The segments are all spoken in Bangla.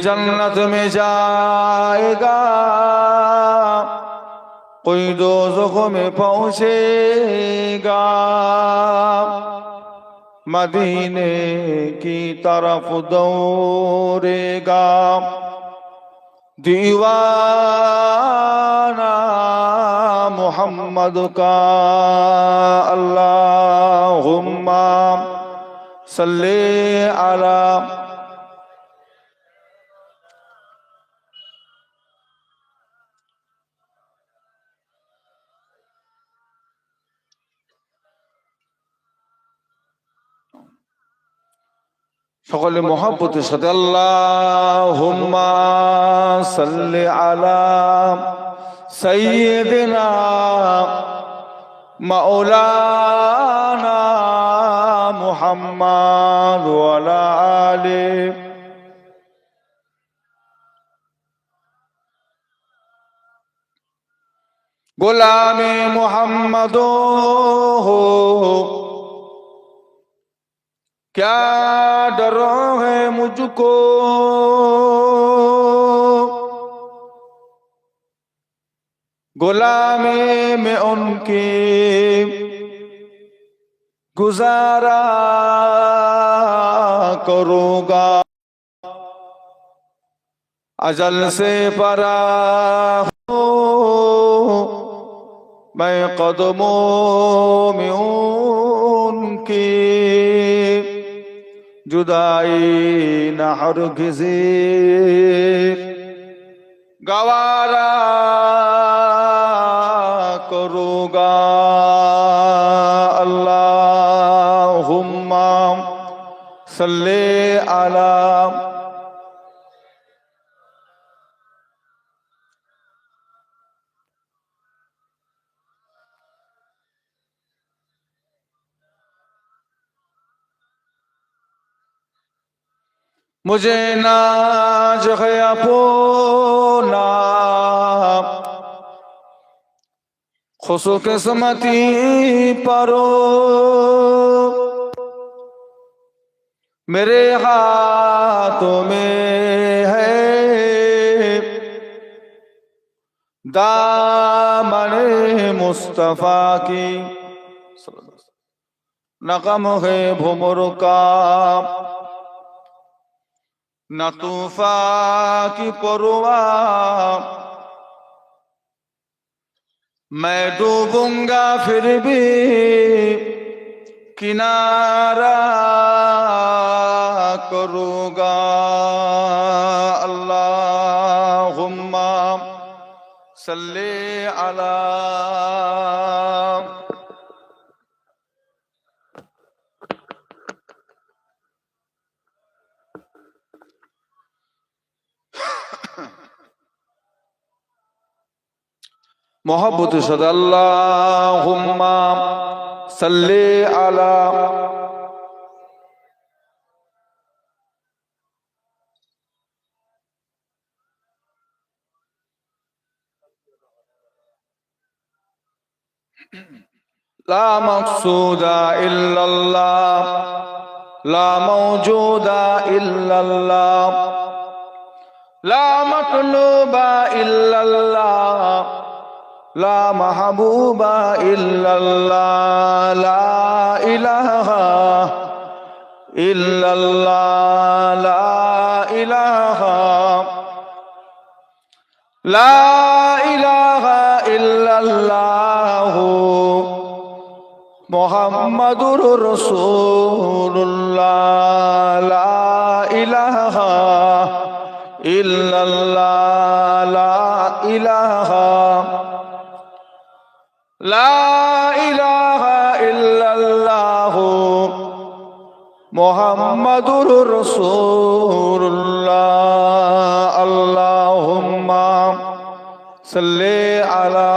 जन्नत में जाएगा, कोई दोज़ख में पहुंचेगा। मदीने की तरफ दौड़ेगा दीवाना मोहम्मद का। अल्लाहुम्मा सल्ले अला। সকলে মহব্বতের সাথে আল্লাহুম্মা সাল্লি আলা সাইয়্যিদিনা মাওলানা মুহাম্মদ ওয়া আলা আলি। গোলামে মুহাম্মদ हो, क्या डरो है मुझको, गुलामे में उनके गुजारा करूँगा। अजल से परा हो मैं कदमों में उनकी, जुदाई न हरगिज़े गवारा करूँगा। अल्लाहुम्मा सल्ले अला। मुझे नाज है अपना खुशकिस्मती परो, मेरे हाथों में है दामने मुस्तफा की। नगम है भुमर का न तूफा की परवाह, मैं डूबूंगा फिर भी किनारा करूँगा। अल्लाहुम्मा सल्ले अला। मोहब्बत सद अल्लाहुम्मा सल्ले अला। ला मक़सूदा इल्लल्लाह, ला मौजूदा इल्लल्लाह, ला मतलूबा इल्लल्लाह, ला महबूबा इल्लल्लाह, ला इलाहा इल्लल्लाह, ला इलाहा, ला इलाहा इल्लल्लाह मुहम्मदुर रसूलुल्लाह, ला इलाहा इल्लल्लाह, ला इलाहा, ला इलाहा इल्लल्लाह मुहम्मदुर रसूलुल्लाह। अल्लाहुम्मा सल्ले अला।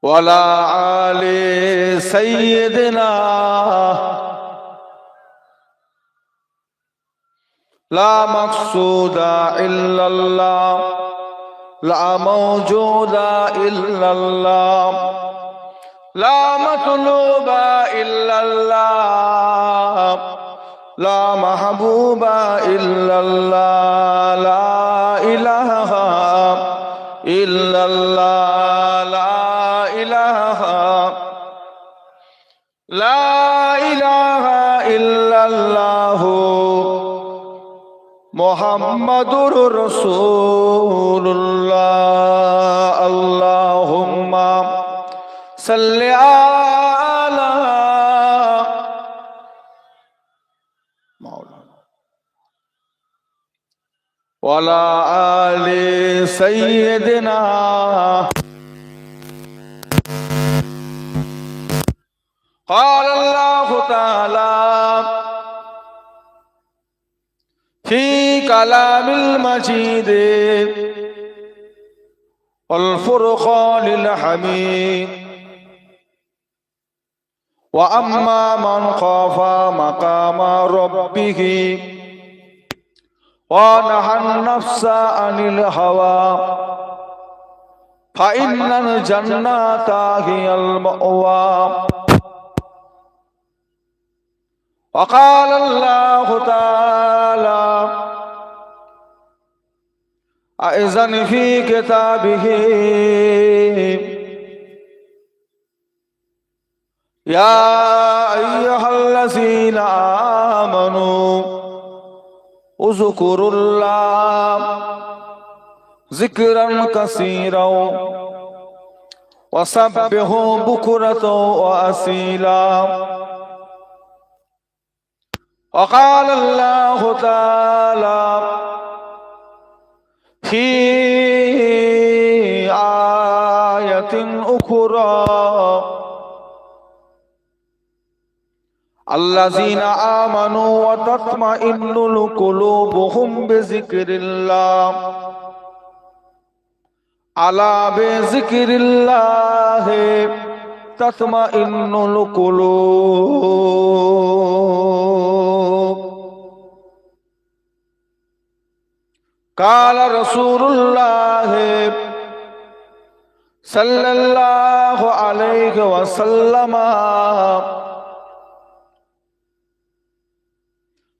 वाला आले सय्यदना ला मक़सूदा इल्लल्लाह, ला मौजूदा इल्लल्लाह, লা মাতলুবা ইল্লাল্লাহ, লা মাহবুবা ইল্লাল্লাহ, লা ইলাহা ইল্লাল্লাহ, লা ইলাহা, লা ইলাহা ইল্লাল্লাহ মুহাম্মাদুর রাসূলুল্লাহ। আল্লাহুম্মা সাল্লি আলা মাওলানা ওয়া আলা আলি সাইয়্যিদিনা। قال الله تعالى في كلام المجيد والفرقان الحميد وأما من خاف مقام ربه ونهى النفس عن الهوى فإن الجنة هي المأوى. وقال الله تعالى أيضا في كتابه يا أيها الذين آمنوا اذكروا الله ذكرا كثيرا وسبحوا بكرة وأصيلا. وقال الله تعالى في آية أخرى الذين آمنوا وتطمئن قلوبهم بذكر الله ألا بذكر الله تطمئن القلوب. قال رسول الله صلى الله عليه وسلم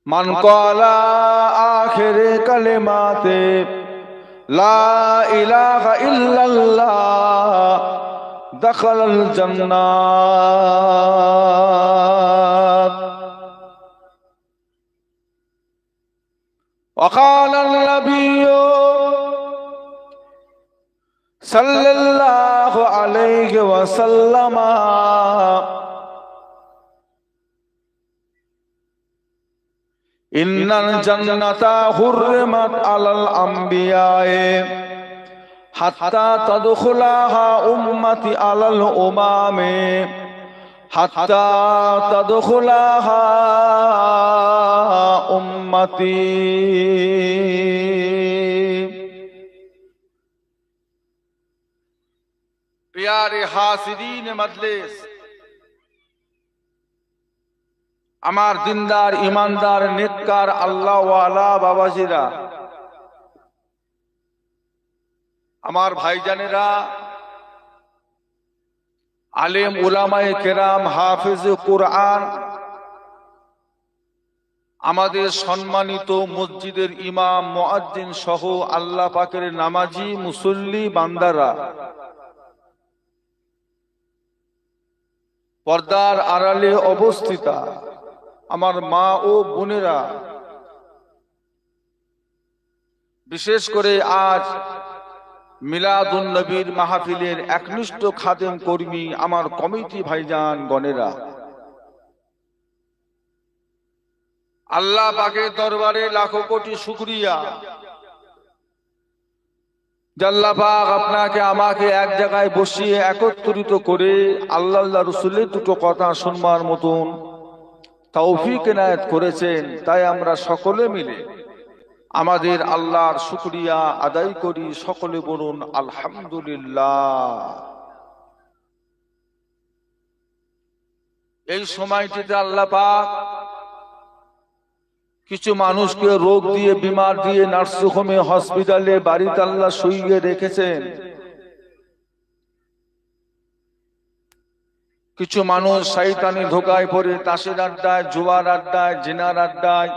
من قال آخر كلمات لا إله إلا الله دخل الجنة. وقال النبي صلى الله عليه وسلم إن الجنة حرمت على الأنبياء حتى تدخلها أمتي على الأمم حتى تدخلها أمتي. प्यारे हासिरीन मजलिस, আমার দিনদার ইমানদার নেককার আল্লাহওয়ালা বাবাজিরা, আমার ভাইজানেরা, আলেম উলামায়ে কেরাম, হাফেজ কুরআন, আমাদের সম্মানিত মসজিদের ইমাম মুয়াজ্জিন সহ আল্লাহ পাকের নামাজি মুসল্লি বান্দারা, পর্দার আড়ালে অবস্থিতা আমার মা ও বোনেরা, বিশেষ করে আজ মিলাদুন নবীর মাহফিলের একনিষ্ঠ খাদেম কর্মী আমার কমিটি ভাইজান গণেরা, আল্লাহ পাকের দরবারে লাখো কোটি শুকরিয়া। আল্লাহ পাক আপনাকে আমাকে এক জায়গায় বসিয়ে একত্রিত করে আল্লাহ রাসূলের দুটো কথা শুনবার মতন তৌফিক এনায়েত করেছেন। তাই আমরা সকলে মিলে আমাদের আল্লাহর শুকরিয়া আদায় করি। সকলে বলুন আলহামদুলিল্লাহ। এই সময়টিতে আল্লাহ পাক কিছু মানুষকে রোগ দিয়ে, বিমার দিয়ে নার্সিংহোমে, হসপিটালে, বাড়িতে আল্লাহ শুইয়ে রেখেছেন। কিছু মানুষ শয়তানি ধোকায় পড়ে তাসের আড্ডায়, জুয়ার আড্ডায়, জিনার আড্ডায়,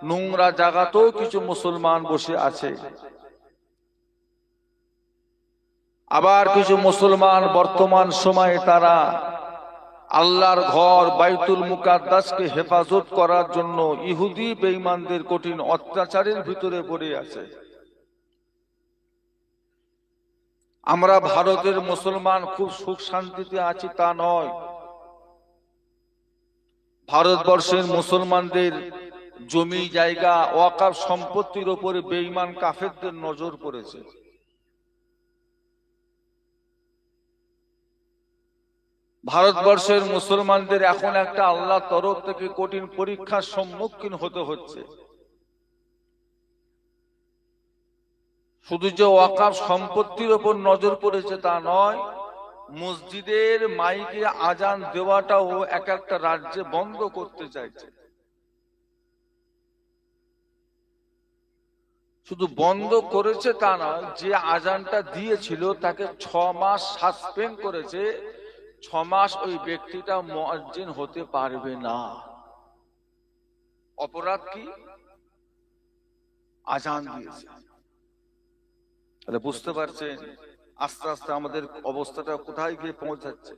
নোংরা জায়গাতেও কিছু মুসলমান বসে আছে। আবার কিছু মুসলমান বর্তমান সময়ে তারা আল্লাহর ঘর বাইতুল মুকাদ্দাসকে হেফাজত করার জন্য ইহুদি বেঈমানদের কঠিন অত্যাচারের ভিতরে পড়ে আছে। আমরা ভারতের মুসলমান খুব সুখ শান্তিতে আছি তা নয়। ভারতবর্ষের মুসলমানদের জমি জায়গা ওয়াকাফ সম্পত্তির উপরে বেঈমান কাফেরদের নজর পড়েছে। ভারতবর্ষের মুসলমানদের এখন একটা আল্লাহর তরফ থেকে কঠিন পরীক্ষার সম্মুখীন হতে হচ্ছে। শুধু যে ওয়াকাফ সম্পত্তির উপর নজর পড়েছে তা নয়, মসজিদের মাইকে আজান দেওয়াটাও এক একটা রাজ্যে বন্ধ করতে চাইছে। শুধু বন্ধ করেছে তা নয়, যে আজানটা দিয়েছিল তাকে 6 মাস সাসপেন্ড করেছে। 6 মাস ওই ব্যক্তিটা মুয়াজ্জিন হতে পারবে না। অপরাধ কি? আজান দিয়েছে। তাহলে বুঝতে পারছেন আস্তে আস্তে আমাদের অবস্থাটা কোথায় গিয়ে পৌঁছাচ্ছে।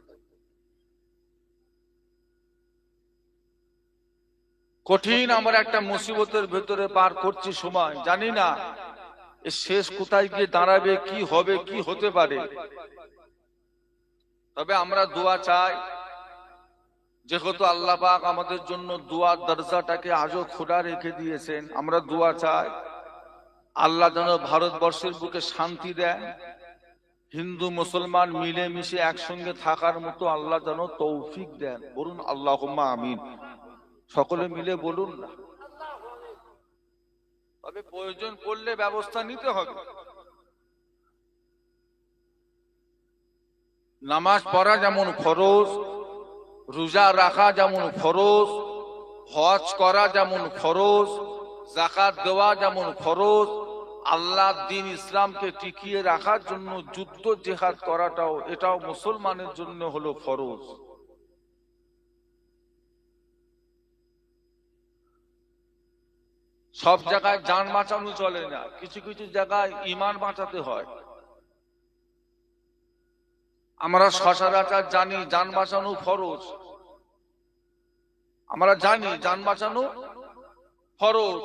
কঠিন আমরা একটা মুসিবতের ভেতরে পার করছি সময়, জানি না এর শেষ কোথায় গিয়ে দাঁড়াবে, কি হবে, কি হতে পারে। তবে আমরা দোয়া চাই, যেহেতু আল্লাহ পাক আমাদের জন্য দোয়ার দরজাটাকে আজও খোলা রেখে দিয়েছেন, আমরা দোয়া চাই আল্লাহ যেন ভারতবর্ষের বুকে শান্তি দেন, হিন্দু মুসলমান মিলেমিশে একসঙ্গে থাকার মতো আল্লাহ যেন তৌফিক দেন। বলুন আল্লাহুম্মা আমিন। সকলে মিলে বলুন না। তবে প্রয়োজন পড়লে ব্যবস্থা নিতে হবে। নামাজ পড়া যেমন ফরজ, রোজা রাখা যেমন ফরজ, হজ করা যেমন ফরজ, যাকাত দেওয়া যেমন ফরজ, আল্লাহর দ্বীন ইসলামকে টিকিয়ে রাখার জন্য যুদ্ধ জিহাদ করাটাও এটাও মুসলমানের জন্য হলো ফরজ। সব জায়গায় জান বাঁচানো চলে না, কিছু কিছু জায়গায় ঈমান বাঁচাতে হয়। আমরা সচরাচর জানি জান বাঁচানো ফরজ, আমরা জানি জান বাঁচানো ফরজ,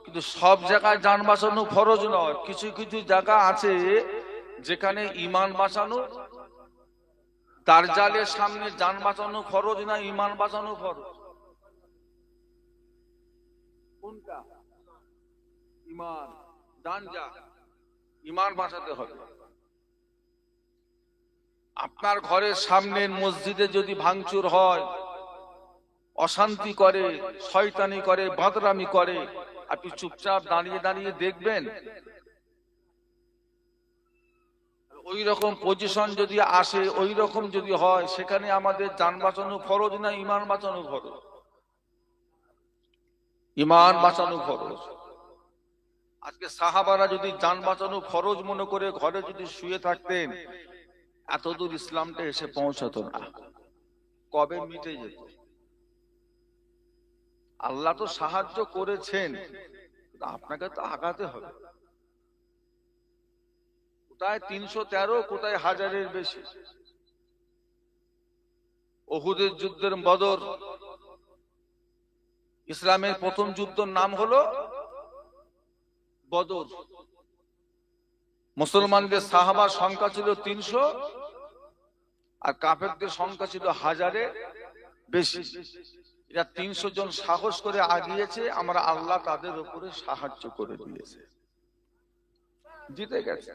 কিন্তু সব জায়গায় জান বাঁচানো ফরজ নয়। কিছু কিছু জায়গা আছে যেখানে ঈমান বাঁচানো, দাজ্জালের সামনে জান বাঁচানো ফরজ না ঈমান বাঁচানো ফরজ? কোনটা? ঈমান। জান যা, ঈমান বাঁচাতে হবে। আপনার ঘরের সামনের মসজিদে যদি ভাঙচুর হয়, অশান্তি করে, শয়তানি করে, বাদরামি করে, আপনি চুপচাপ দাঁড়িয়ে দাঁড়িয়ে দেখবেন? ওই রকম পজিশন যদি আসে, ওই রকম যদি হয়, সেখানে আমাদের জান বাঁচানো ফরজ না ঈমান বাঁচানো ফরজ? ঈমান বাঁচানো ফরজ। আজকে সাহাবারা যদি জান বাঁচানো ফরজ মনে করে ঘরে যদি শুয়ে থাকতেন, এতদূর ইসলামটা এসে পৌঁছাতো না, কবে মিটে যেত। আল্লাহ তো সাহায্য করেছেন, আপনাকে তো আগাতে হবে। কোথায় 313, কোথায় 1000-এর বেশি। উহুদের যুদ্ধের বদর, ইসলামের প্রথম যুদ্ধের নাম হলো বদর। মুসলমানদের সাহাবার সংখ্যা ছিল 300 আর কাফেরদের সংখ্যা ছিল 1000-এর বেশি। এরা 300 জন সাহস করে আগিয়েছে, আমরা আল্লাহ তাদের উপরে সাহায্য করে দিয়েছে, জিতে গেছে।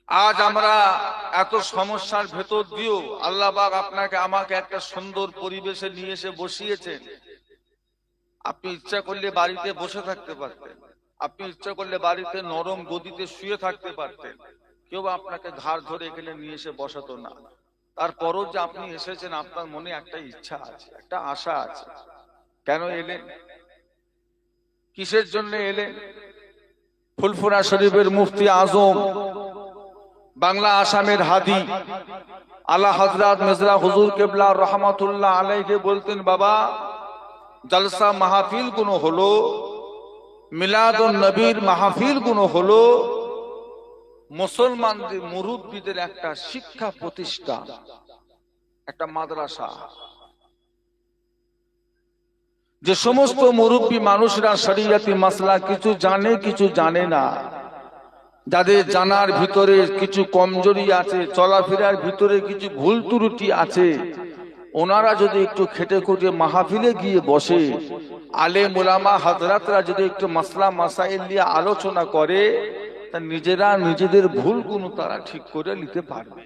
আজ আমরা এত সমস্যার ভেতর দিয়েও আল্লাহ পাক আপনাকে আমাকে একটা সুন্দর পরিবেশে নিয়ে এসে বসিয়েছেন। আপনি ইচ্ছা করলে বাড়িতে বসে থাকতে পারতেন, আপনি ইচ্ছা করলে বাড়িতে নরম গদিতে শুয়ে থাকতে পারতেন, কেউ আপনাকে ঘাড় ধরে এখানে নিয়ে এসে বসাতো না। তারপরও যে আপনি এসেছেন, আপনার মনে একটা ইচ্ছা আছে, একটা আশা আছে। কেন এলেন? কিসের জন্য এলেন? ফুলফুরা শরীফের মুফতি আজম, বাংলা আসামের হাদি আলা হযরত মির্জা হুজুর কেবলা রহমাতুল্লাহ আলাইহি বলতেন, বাবা জলসা মাহফিল গুলো হলো, মিলাদুন নবীর মাহফিল গুলো হলো মুসলমানদের মুরব্বীদের একটা শিক্ষা প্রতিষ্ঠান, একটা মাদ্রাসা। যে সমস্ত মুরব্বী মানুষরা শরীয়তি মাসলা কিছু জানে কিছু জানে না, যাদের জানার ভিতরে কিছু কমজোরি আছে, চলাফেরার ভিতরে কিছু ভুল ত্রুটি আছে, ওনারা যদি একটু খেটে খুঁটে মাহফিলে গিয়ে বসে, আলেম উলামা হযরতরা যদি একটু মাসলা মাসাইল নিয়ে আলোচনা করে, তা নিজেরা নিজেদের ভুলগুলো তারা ঠিক করে নিতে পারবে।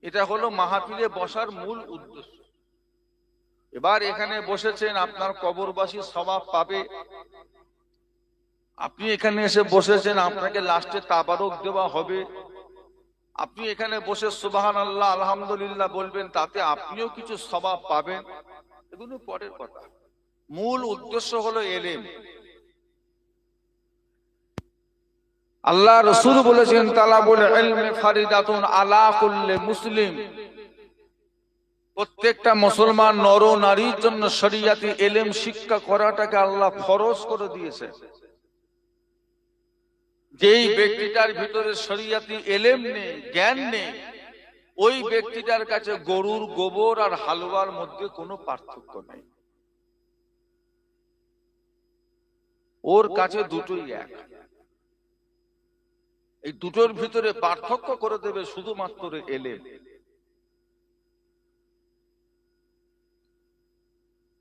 এটা হলো মাহফিলে বসার মূল উদ্দেশ্য। এবার এখানে বসেছেন, আপনার কবরবাসী সওয়াব পাবে। আপনি এখানে এসে বসেছেন, আপনাকে লাস্টে তাবারক দেওয়া হবে। আপনি এখানে বসে সুবহানাল্লাহ আলহামদুলিল্লাহ বলবেন, তাতে আপনিও কিছু সওয়াব পাবেন। এগুলো পরের কথা, মূল উদ্দেশ্য হলো ইলম। আল্লাহ রাসূল বলেছেন, তালাবুল ইলমি ফারিদাতুন আলা কুল্লি মুসলিম। প্রত্যেকটা মুসলমান নর নারীর জন্য শরীয়তি ইলম শিক্ষা করাটাকে আল্লাহ ফরজ করে দিয়েছে। যেই ব্যক্তিটার ভিতরে শরীয়তি ইলম নেই, জ্ঞান নেই, ওই ব্যক্তিটার কাছে গরুর গোবর আর হালুয়ার মধ্যে কোনো পার্থক্য নেই। ওর কাছে দুটোই এক। এই দুটোর ভিতরে পার্থক্য করে দেবে শুধুমাত্র ইলম।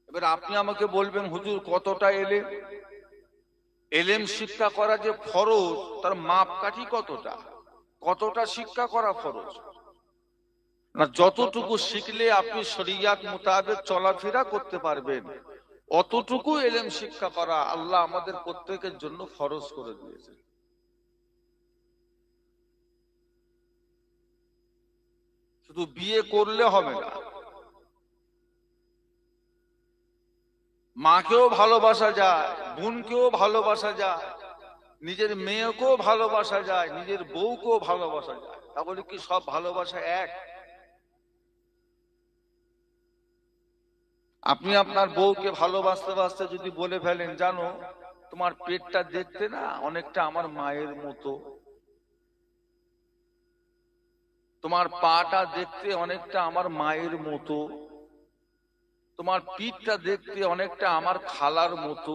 এবার আপনি আমাকে বলবেন, হুজুর কতটা ইলম? ইলম শিক্ষা করা যে ফরজ, তার মাপকাঠি কতটা? কতটা শিক্ষা করা ফরজ? না, যতটুকু শিখলে আপনি শরীয়ত মোতাবেক চলাফেরা করতে পারবেন, অতটুকু ইলম শিক্ষা করা আল্লাহ আমাদের প্রত্যেকের জন্য ফরজ করে দিয়েছে। শুধু বিয়ে করলে হবে না, মাকেও ভালোবাসা যায়, বোনকেও ভালোবাসা যায়, নিজের মেয়েকেও ভালোবাসা যায়, নিজের বউকেও ভালোবাসা যায়। তাহলে কি সব ভালোবাসা এক? আপনি আপনার বউকে ভালোবাসতে বাসতে যদি বলে ফেলেন, জানো তোমার পেটটা দেখতে না অনেকটা আমার মায়ের মতো, তোমার পাটা দেখতে অনেকটা আমার মায়ের মতো, তোমার পিঠটা দেখতে অনেকটা আমার খালার মতো,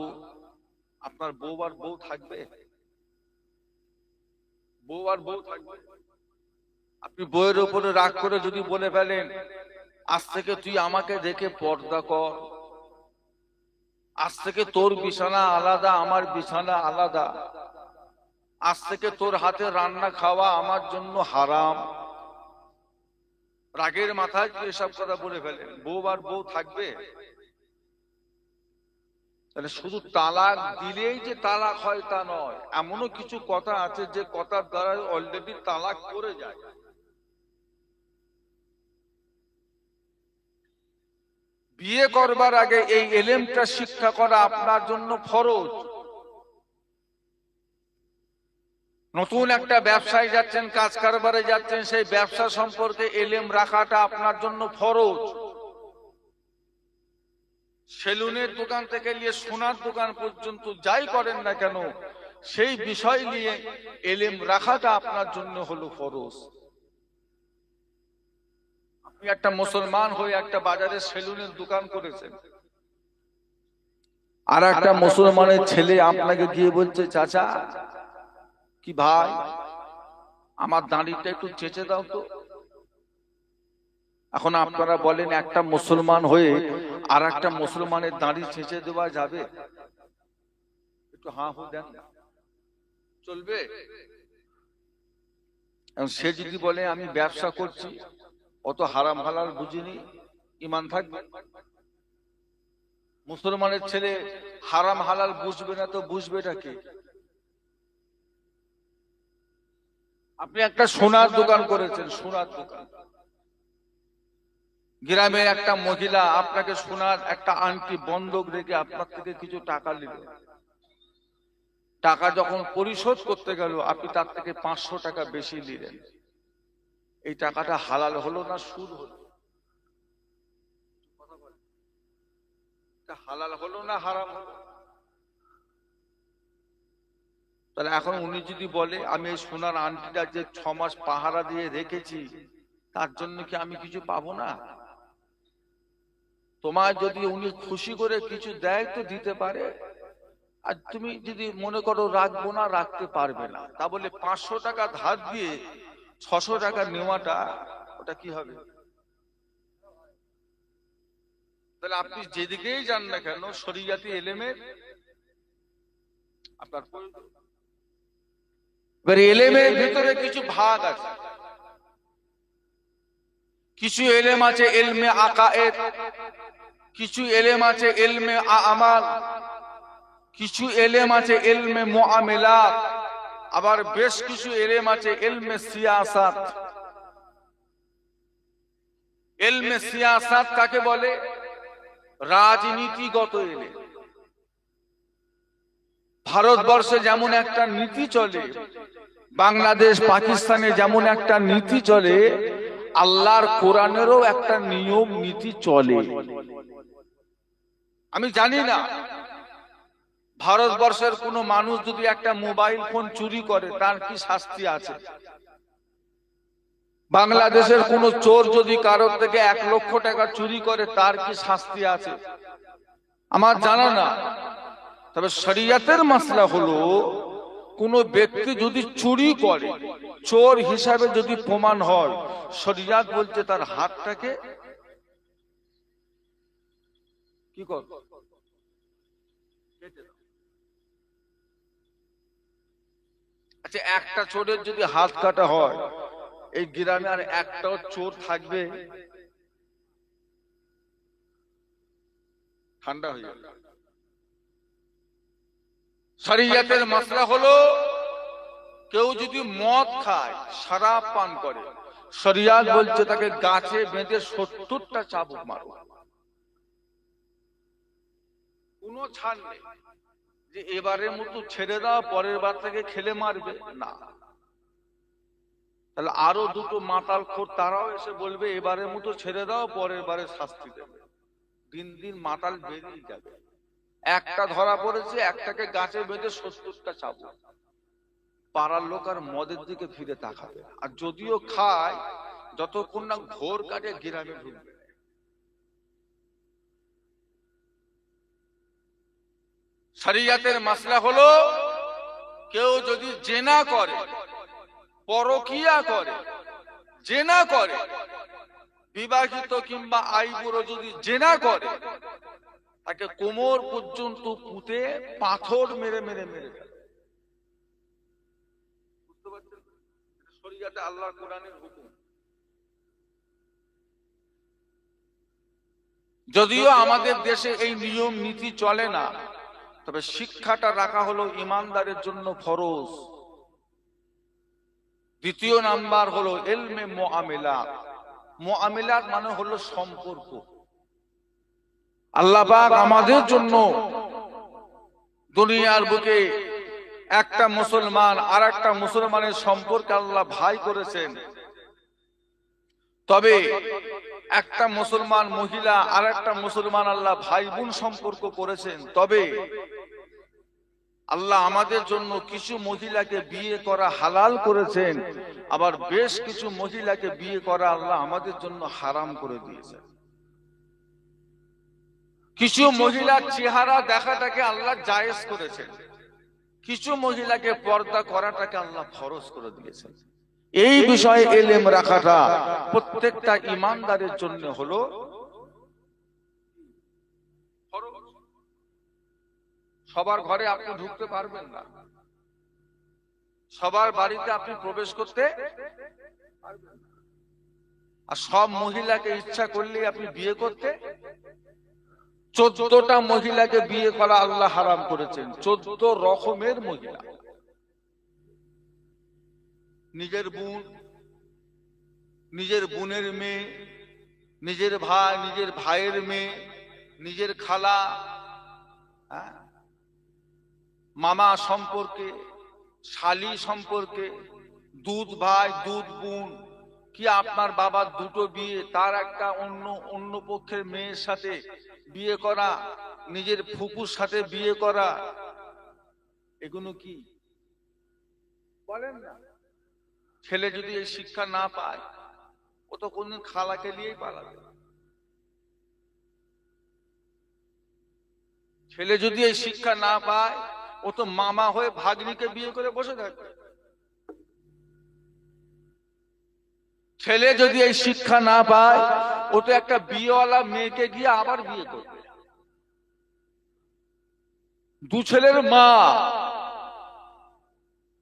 আপনার বউ আর বউ থাকবে? বউ আর বউ থাকবে? আপনি বউয়ের উপরে রাগ করে যদি বলে ফেলেন, আজ থেকে তুই আমাকে দেখে পর্দা কর, আজ থেকে তোর বিছানা আলাদা আমার বিছানা আলাদা, আজ থেকে তোর হাতে রান্না খাওয়া আমার জন্য হারাম, রাগের মাথায় এসব কথা বলে ফেলেন, বউ আর বউ থাকবে? তাহলে শুধু তালাক দিলেই যে তালাক হয় তা নয়, এমনও কিছু কথা আছে যে কথার দ্বারা অলরেডি তালাক করে যায়। বিয়ে করবার আগে এই ইলমটা শিক্ষা করা আপনার জন্য ফরজ। নতুন একটা ব্যবসায় যাচ্ছেন, কাজ কারবারে যাচ্ছেন, সেই ব্যবসা সম্পর্কে ইলম রাখাটা আপনার জন্য ফরজ। সেলুনের দোকান থেকে নিয়ে সোনার দোকান পর্যন্ত যাই করেন না কেন, সেই বিষয় নিয়ে ইলম রাখাটা আপনার জন্য হলো ফরজ। আপনি একটা মুসলমান হয়ে একটা বাজারে সেলুনের দোকান করেছেন, আর একটা মুসলমানের ছেলে আপনাকে গিয়ে বলছে, চাচা কি ভাই, আমার দাড়িটা একটু চেঁচে দাও তো। এখন আপনারা বলেন, একটা মুসলমান হয়ে আর একটা মুসলমানের দাড়ি চেঁচে দেওয়া যাবে? একটু হ্যাঁ হু দেন, চলবে? সে যদি বলে আমি ব্যবসা করছি, অত হারাম হালাল বুঝিনি, ঈমান থাকবে? মুসলমানের ছেলে হারাম হালাল বুঝবে না তো বুঝবেটা কি? আপনি একটা সোনার দোকান করেছেন, সোনার দোকান, গ্রামের একটা মহিলা আপনাকে সোনার একটা আংটি বন্ধক রেখে আপনার থেকে কিছু টাকা নিল, টাকা যখন পরিশোধ করতে গেল আপনি তার থেকে 500 টাকা বেশি নিলেন, এই টাকাটা হালাল হলো না সুদ হলো? হালাল হলো না হারাম হলো? তাহলে এখন উনি যদি বলে আমি এই সোনার আংটিটা যে 6 মাস পাহারা দিয়ে রেখেছি তার জন্য কি আমি কিছু পাবো না? তোমার যদি উনি খুশি করে কিছু দেয় তো দিতে পারে, আর তুমি যদি মনে করো রাখবো না, রাখতে পারবে না, তা বলে 500 টাকা ধার দিয়ে 600 টাকা নেওয়াটা ওটা কি হবে? তাহলে আপনি যেদিকেই যান না কেন শরিয়াতি এলেমের আপনার এলেমের ভিতরে কিছু ভাগ আছে। কিছু এলেম আছে ইলমে আকায়েদ, কিছু এলেম আছে ইলমে আমাল, কিছু এলেম আছে ইলমে মুআমালাত, আবার বেশ কিছু এলেম আছে ইলমে সিয়াসাত। ইলমে সিয়াসাত কাকে বলে? রাজনীতিগত এলেম। ভারতবর্ষে যেমন একটা নীতি চলে, বাংলাদেশ পাকিস্তানে যেমন একটা নীতি চলে, আল্লাহর কোরআনেরও একটা নিয়ম নীতি চলে। আমি জানি না ভারতবর্ষের কোন মানুষ যদি একটা মোবাইল ফোন চুরি করে তার কি শাস্তি আছে? বাংলাদেশের কোন চোর যদি কারোর থেকে 1 লক্ষ টাকা চুরি করে তার কি শাস্তি আছে? আমার জানা না। তবে শরিয়তের মাসলা হলো কোন ব্যক্তি যদি চুরি করে, চোর হিসাবে যদি প্রমাণ হয়, শরিয়ত বলছে তার হাতটাকে কি কর, আচ্ছা একটা চোরের যদি হাত কাটা হয়, এই গ্রামে আর একটাও চোর থাকবে? ঠান্ডা হয়ে যাবে। শরিয়তের মাসলা হলো কেউ যদি মদ খায়, শরাব পান করে, শরিয়ত বলছে তাকে গাছে বেঁধে 70টা চাবুক মারো। কোনো ছাড় নেই যে এবারের মতো ছেড়ে দাও, পরের বার থেকে খেলে মারবে না। তাহলে আরো দুটো মাতাল খোর তারাও এসে বলবে এবারের মতো ছেড়ে দাও, পরের বারে শাস্তি দেবে। দিন দিন মাতাল বেরিয়ে যাবে। একটা ধরা পড়েছে, একটাকে গাছে বেঁধে 70টা চাবুক। পাড়ার লোক আর মদের দিকে ফিরে তাকাবে, আর যদিও খায় যতক্ষণ না ঘোর কাটে গ্রামে ঢুকবে। শরিয়তের মাসলা হলো কেউ যদি জেনা করে, পরকিয়া করে, জেনা করে, বিবাহিত কিংবা আইবুড়ো যদি জেনা করে, তাকে কোমর পর্যন্ত পুঁতে পাথর মেরে মেরে মেরে ফেলে। বুঝতে পারছেন? শরিয়তে আল্লাহর কোরআনের হুকুম। যদিও আমাদের দেশে এই নিয়ম নীতি চলে না, তবে শিক্ষাটা রাখা হলো ইমানদারের জন্য ফরজ। দ্বিতীয় নাম্বার হলো ইলমে মুআমালাত। মুআমালাত মানে হলো সম্পর্ক। আল্লাহ পাক আমাদের জন্য দুনিয়ার বুকে একটা মুসলমান আর একটা মুসলমানের সম্পর্কে আল্লাহ ভাই করেছেন। তবে একটা মুসলমান মহিলা আর একটা মুসলমান আল্লাহ ভাই বোন সম্পর্ক করেছেন। তবে আল্লাহ আমাদের জন্য কিছু মহিলাকে বিয়ে করা হালাল করেছেন, আবার বেশ কিছু মহিলাকে বিয়ে করা আল্লাহ আমাদের জন্য হারাম করে দিয়েছেন। কিছু মহিলার চেহারা দেখাটাকে আল্লাহ জায়েজ করেছেন, কিছু মহিলাকে পর্দা করাটাকে আল্লাহ ফরজ করে দিয়েছেন। এই বিষয়ে ইলম রাখাটা প্রত্যেকটা ঈমানদারের জন্য হলো ফরজ। সবার ঘরে আপনি ঢুকতে পারবেন না, সবার বাড়িতে আপনি প্রবেশ করতে পারবেন না, আর সব মহিলাকে ইচ্ছা করলেই আপনি বিয়ে করতে। 14টা মহিলাকে বিয়ে করা আল্লাহ হারাম করেছেন, 14 রকমের মহিলা। নিজের বোন, নিজের বোনের মেয়ে, নিজের ভাই, নিজের ভাইয়ের মেয়ে, নিজের খালা, মামা সম্পর্কে, শালি সম্পর্কে, দুধ ভাই দুধ বোন, কি আপনার বাবার দুটো বিয়ে, তার একটা অন্য পক্ষের মেয়ের সাথে বিয়ে করা, নিজের ফুপুর সাথে বিয়ে করা, এগুলো কি বলেন না? ছেলে যদি এই শিক্ষা না পায়, ও তো কোনদিন খালাকে নিয়েই পালাবে। ছেলে যদি এই শিক্ষা না পায়, ও তো মামা হয়ে ভাগ্নিকে বিয়ে করে বসে থাকবে। ছেলে যদি এই শিক্ষা না পায়, ও তো একটা বিয়েওয়ালা মেয়েকে গিয়ে আবার বিয়ে করবে। দু ছেলের মা,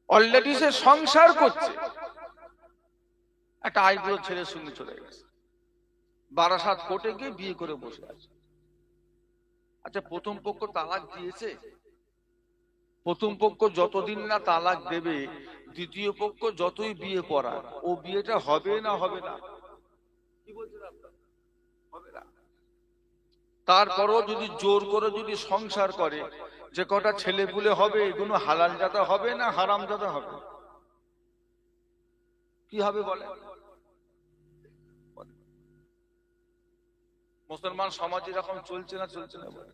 অলরেডি সে সংসার করছে, একটা আইবুড়ো ছেলের সঙ্গে চলে গেছে, বারাসাত কোর্টে গিয়ে বিয়ে করে বসে আছে। আচ্ছা, প্রথম পক্ষ তালাক দিয়েছে, প্রথম পক্ষ যতদিন না তালাক দেবে, দ্বিতীয় পক্ষ যতই বিয়ে পড়ার, ও বিয়েটা হবে না হবে না? কি বলছেন আপনারা? হবে না। তারপরও যদি জোর করে যদি সংসার করে, যে কটা ছেলে পুলে হবে, এগুলো হালাল জাদা হবে না হারাম জাদা হবে? কি হবে বলে? মুসলমান সমাজ এরকম চলছে না চলছে না বলে?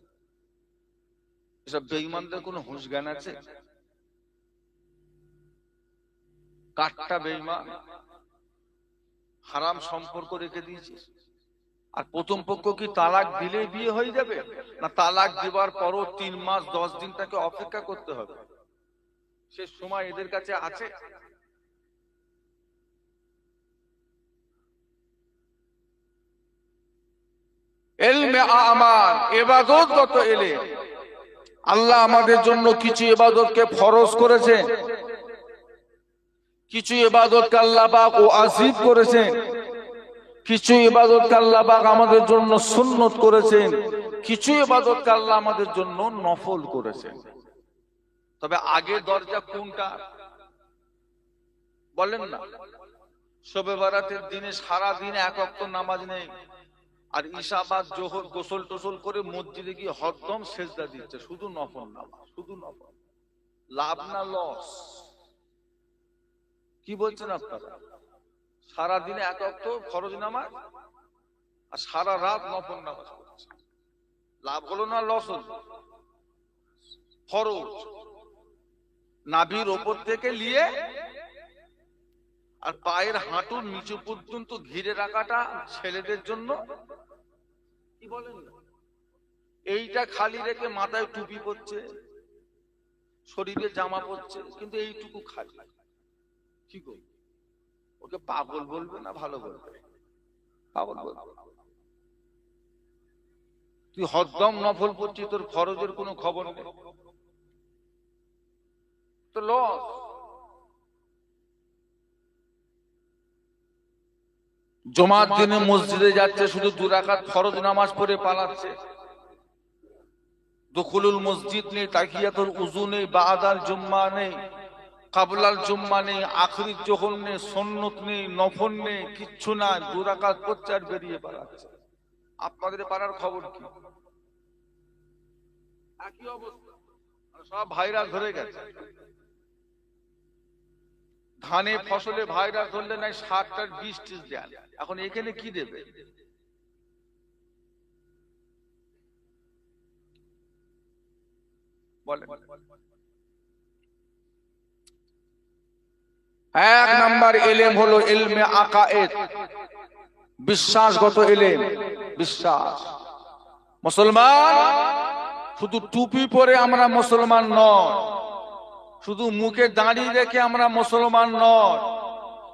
এসব বেঈমানদের কোনো হুঁশ জ্ঞান আছে? কাঠটা বেঈমান, হারাম সম্পর্ক রেখে দিয়েছে। আর প্রথম পক্ষ কি তালাক দিলেই বিয়ে হয়ে যাবে, না তালাক দেওয়ার পরও 3 মাস 10 দিন তাকে অপেক্ষা করতে হবে? সে সময় এদের কাছে আছে? ইলমে আমাল, ইবাদতগত ইলম। আল্লাহ আমাদের জন্য কিছু ইবাদতকে ফরজ করেছেন, কিছু ইবাদতকে আল্লাহ পাক ওয়াজিব করেছেন, কিছু ইবাদতকে আল্লাহ পাক আমাদের জন্য সুন্নত করেছেন, কিছু ইবাদতকে আল্লাহ আমাদের জন্য নফল করেছেন। তবে আগে দরজা কোনটা বলেন না? শবে বারাতের দিনে সারা দিন এক ওয়াক্ত নামাজ নেই, আর ঈশা বাদ জোহর গোসল টোসল করে মসজিদে গিয়ে হরদম সেজদা দিচ্ছে, শুধু নফল নামাজ, শুধু নফল। লাভ না লস? কি বলছেন আপনারা? সারা দিনে এক ওয়াক্ত ফরজ নামাজ আর সারা রাত নফল নামাজ পড়ছে, লাভ হলো না লস হলো? ফরজ নাভির ওপর থেকে নিয়ে আর পায়ের হাঁটুর নিচু পর্যন্ত ঘিরে রাখাটা ছেলেদের জন্য, কি বলেন? এইটা খালি রেখে মাথায় টুপি পরছে, শরীরে জামা পরছে, কিন্তু এইটুকু খালি। কি করবে? ওকে পাগল বলবে না ভালো বলবে? পাগল বলবে। তুই হরদম নফল পড়ছিস, তোর ফরজের কোনো খবর নেই, তো লস। জুমার দিনে মসজিদে যাচ্ছে, শুধু 2 রাকাত ফরজ নামাজ পড়ে পালাচ্ছে। দুখুলুল মসজিদ নেই, তাহিয়াতুল উযু নেই, বাদাল জুম্মা নেই, কাবলাল জুম্মা নেই, আখরির জোহর নেই, সুন্নত নেই, নফল নেই, কিচ্ছু না, 2 রাকাত পড়ছে আর বেরিয়ে পালাচ্ছে। আপনাদের পাড়ার খবর কি? একই অবস্থা, সব ভাইরাস ধরে গেছে। ধানে ফসলে ভাইরাস ধরলে নাই 60টার 20 দেন, এখন এখানে কি দেবে? বলেন। 1 নাম্বার ইলম হলো ইলমে আকায়েদ, বিশ্বাসগত ইলম। বিশ্বাস। মুসলমান শুধু টুপি পরে আমরা মুসলমান নয়, শুধু মুখে দাড়ি রেখে আমরা মুসলমান নয়,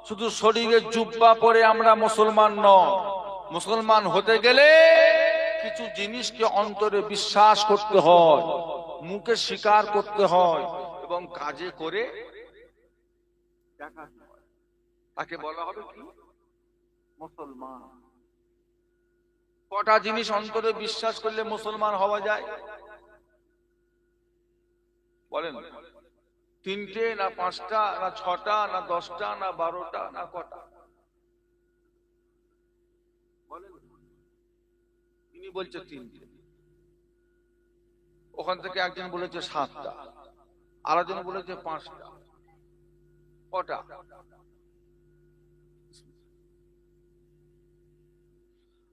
শুধু শরীরে জুব্বা পরে আমরা মুসলমান নয়। মুসলমান হতে গেলে কিছু জিনিসকে অন্তরে বিশ্বাস করতে হয়, মুখে স্বীকার করতে হয় এবং কাজে করে দেখাতে হয়। তাকে বলা হবে কি? মুসলমান। কটা জিনিস অন্তরে বিশ্বাস করলে মুসলমান হওয়া যায় বলেন? 3টে না 5টা না 6টা না 10টা না 12টা না কটা বলেন? তিনি বলছে 3টে, ওখান থেকে একজন বলেছে 7টা। আরেকজন বলেছে 5টা। কটা?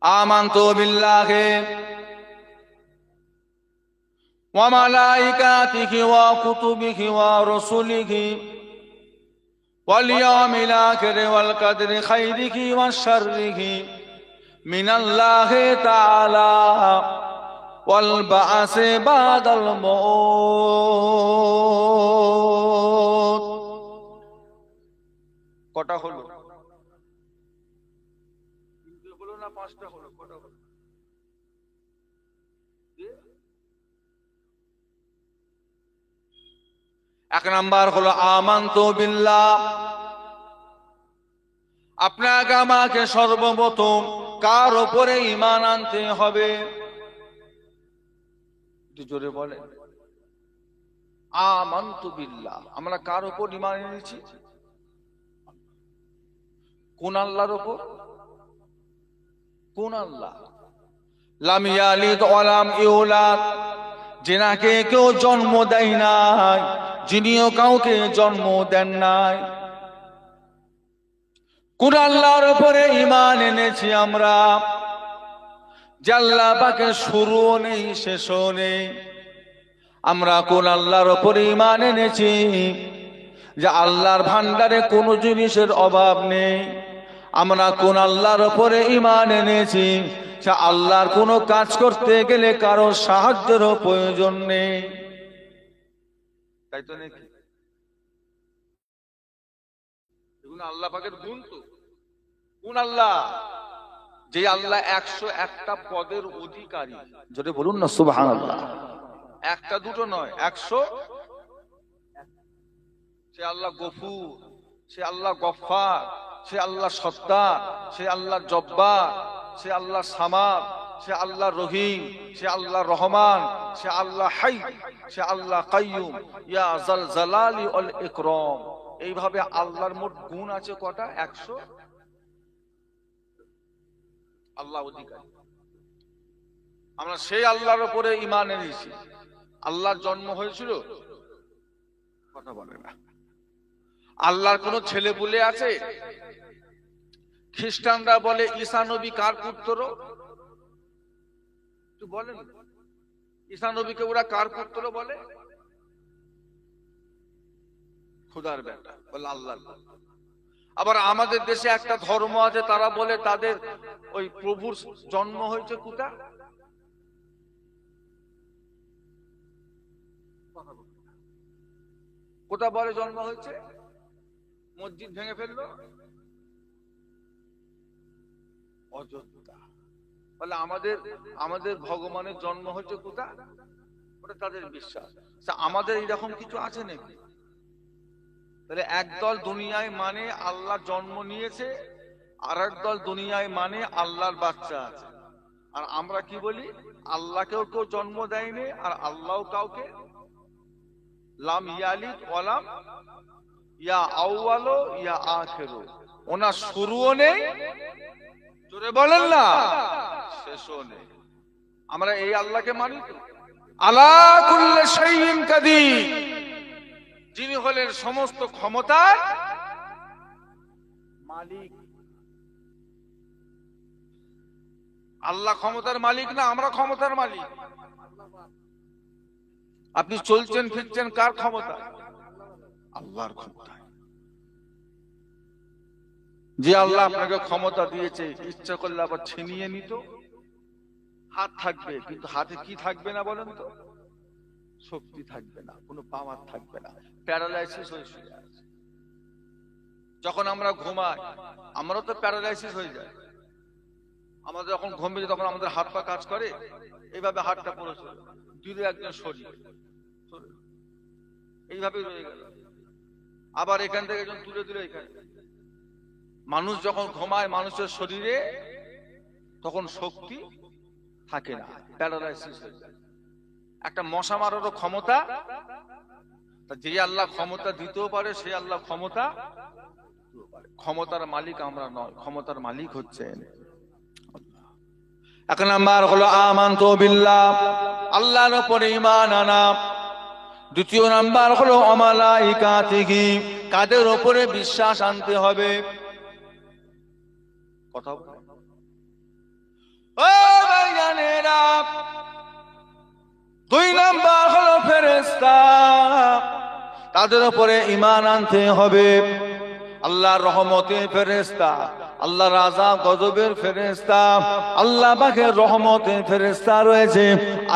আমানতু বিল্লাহি ওয়া মালাইকাতিহি ওয়া কুতুবিহি ওয়া রাসূলিহি ওয়াল ইয়াউমিল আখির ওয়াল কদরি খাইরিহি ওয়া শাররিহি মিনাল্লাহি তাআলা ওয়াল বা'সি বাদাল মউত। কটা হলো? 3টে হলো না 5টা হলো? কটা হলো? এক নাম্বার হলো আমানতু বিল্লাহ। আপনাকে আমাকে সর্বপ্রথম কার উপরে ঈমান আনতে হবে? একটু জোরে বলেন। আমানতু বিল্লাহ, আমরা কার উপর ঈমান এনেছি? কোন আল্লাহর উপর? কোন আল্লাহ? লাম ইয়ালিদ ওয়া লাম ইউলাদ, যিনাকে কেউ জন্ম দেয় নাই, যিনিও কাউকে জন্ম দেন নাই। কোন আল্লাহর উপরে ঈমান এনেছি আমরা? যে আল্লাহ পাকের শুরুও নেই শেষও নেই। আমরা কোন আল্লাহর উপরে ঈমান এনেছি? যে আল্লাহর ভান্ডারে কোনো জিনিসের অভাব নেই। আমরা কোন আল্লাহর উপরে ঈমান এনেছি? যে আল্লাহর কোনো কাজ করতে গেলে কারো সাহায্যেরও প্রয়োজন নেই। তাই তো নাকি? এগুলো আল্লাহ পাকের গুণ তো। কোন আল্লাহ? যে আল্লাহ 101টা পদের অধিকারী। যদি বলুন না সুবহানাল্লাহ। একটা দুটো নয়, 100। সে আল্লাহ গফুর, সে আল্লাহ গফফার, সে আল্লাহ সত্তার, সে আল্লাহ জব্বার, সে আল্লাহ সামাদ, সে আল্লাহ রহিম, সে আল্লাহ রহমান, সে আল্লাহ হাই, সে আল্লাহ কাইয়ুম, ইয়া জাল জালালি ওয়াল ইকরাম। এইভাবে আল্লাহর মোট গুণ আছে কটা? 100। আল্লাহ অধিকারী। আমরা সেই আল্লাহর উপরে ঈমান এনেছি। আল্লাহর জন্ম হয়েছিল? কথা বলে না। আল্লাহর কোন ছেলে পুলে আছে? খ্রিস্টানরা বলে ঈসা নবী কার পুত্র? একটু বলেন। ঈসা নবীকে ওরা কার পুত্র বলে? খোদার বেটা, বলে আল্লাহর। আবার আমাদের দেশে একটা ধর্ম আছে, তারা বলে তাদের ওই প্রভুর জন্ম হয়েছে কোথায়? কোথায় বলে জন্ম হয়েছে? মসজিদ ভেঙে ফেললো অযোধ্যা। বলে আমাদের ভগবানের জন্ম হয়েছে কোথায়? ওটা তাদের বিশ্বাস। আমাদের এরকম কিছু আছে নাকি? তাহলে একদল দুনিয়ায় মানে আল্লাহ জন্ম নিয়েছে, আর একদল দুনিয়ায় মানে আল্লাহর বাচ্চা আছে। আর আমরা কি বলি? আল্লাহকেও কেউ জন্ম দেয়নি, আর আল্লাহ কাউকে। লাম ইয়ালিদ ওয়া লাম ইয়া আউয়ালু ইয়া আখিরু, ওনার শুরুও নেই, জোরে বলেন না, শেষও নেই। আমরা এই আল্লাহকে মানি তো। আলা কুল্লি শাইইন কাদির, যিনি হলেন সমস্ত ক্ষমতার মালিক। আল্লাহ ক্ষমতার মালিক না, আমরা ক্ষমতার মালিক। আপনি চলছেন ফিরছেন কার ক্ষমতা? আল্লাহর ক্ষমতা। যে আল্লাহ আপনাকে ক্ষমতা দিয়েছে, ইচ্ছা করলে আবার ছিনিয়ে নিত। হাত থাকবে, কিন্তু হাতে কি থাকবে না বলেন তো? শক্তি থাকবে না, কোনো পাওয়ার থাকবে না, প্যারালাইসিস হয়ে শুয়ে আছে। যখন আমরা ঘুমাই, আমরা তো প্যারালাইসিস হয়ে যায়। আমাদের যখন ঘুমিয়ে তখন আমাদের হাত পা কাজ করে, এইভাবে হাতটা পড়েছে, দূরে একজন শরীর এইভাবে রয়ে গেল। আবার এখান থেকে একজন দূরে দূরে এখানে। মানুষ যখন ঘুমায়, মানুষের শরীরে তখন শক্তি থাকে না, প্যারালাইসিস হয়ে যায়। একটা মশা মারারও ক্ষমতা, যে আল্লাহ ক্ষমতা দিতেও পারে, সে আল্লাহ ক্ষমতার মালিক আমরা নয়, ক্ষমতার মালিক হচ্ছেন আল্লাহ। এক নাম্বার হলো আমানতু বিল্লাহ, আল্লাহর উপরে ঈমান আনা। দ্বিতীয় নাম্বার হলো অমালাইকাতিহি, কাদের উপরে বিশ্বাস আনতে হবে। কথা বলে ও ভাইজানেরা, দুই নাম্বার হলো ফেরেশতা, তাদের উপরে ঈমান আনতে হবে। আল্লাহর রহমতের ফেরেশতা, আল্লাহর আযাব গজবের ফেরেশতা, আল্লাহ পাকের রহমতের ফেরেশতা রয়েছে,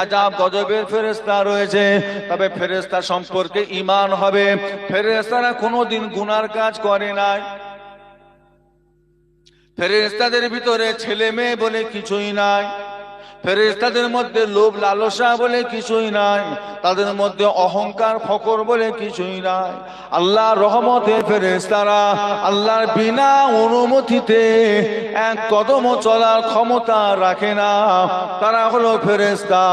আযাব গজবের ফেরেশতা রয়েছে। তবে ফেরেশতা সম্পর্কে ঈমান হবে। ফেরেশতারা কোনোদিন গুনার কাজ করে নাই। ফেরেশতাদের ভিতরে ছেলে মেয়ে বলে কিছুই নাই। ফেরেশতাদের মধ্যে লোভ লালসা বলে কিছুই নাই। তাদের মধ্যে অহংকার ফকর বলে কিছুই নাই। আল্লাহর রহমতে ফেরেশতারা আল্লাহর বিনা অনুমতিতে এক কদমও চলার ক্ষমতা রাখে না। তারা হলো ফেরেশতা।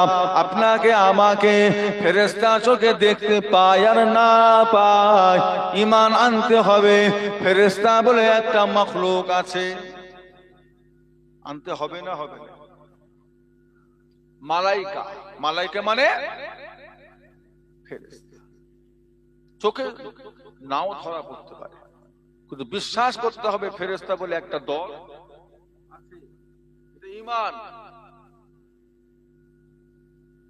আপনাকে আমাকে ফেরেশতা চোখে দেখতে পায় আর না পায়, ঈমান আনতে হবে ফেরেশতা বলে একটা মাখলুক আছে। আনতে হবে না হবে না? মালাইকা, মালাইকা মানে ফেরেশতা। চোখে নাও ধরা পড়তে পারে, কিন্তু বিশ্বাস করতে হবে ফেরেশতা বলে একটা দল আছে। এটা ঈমান।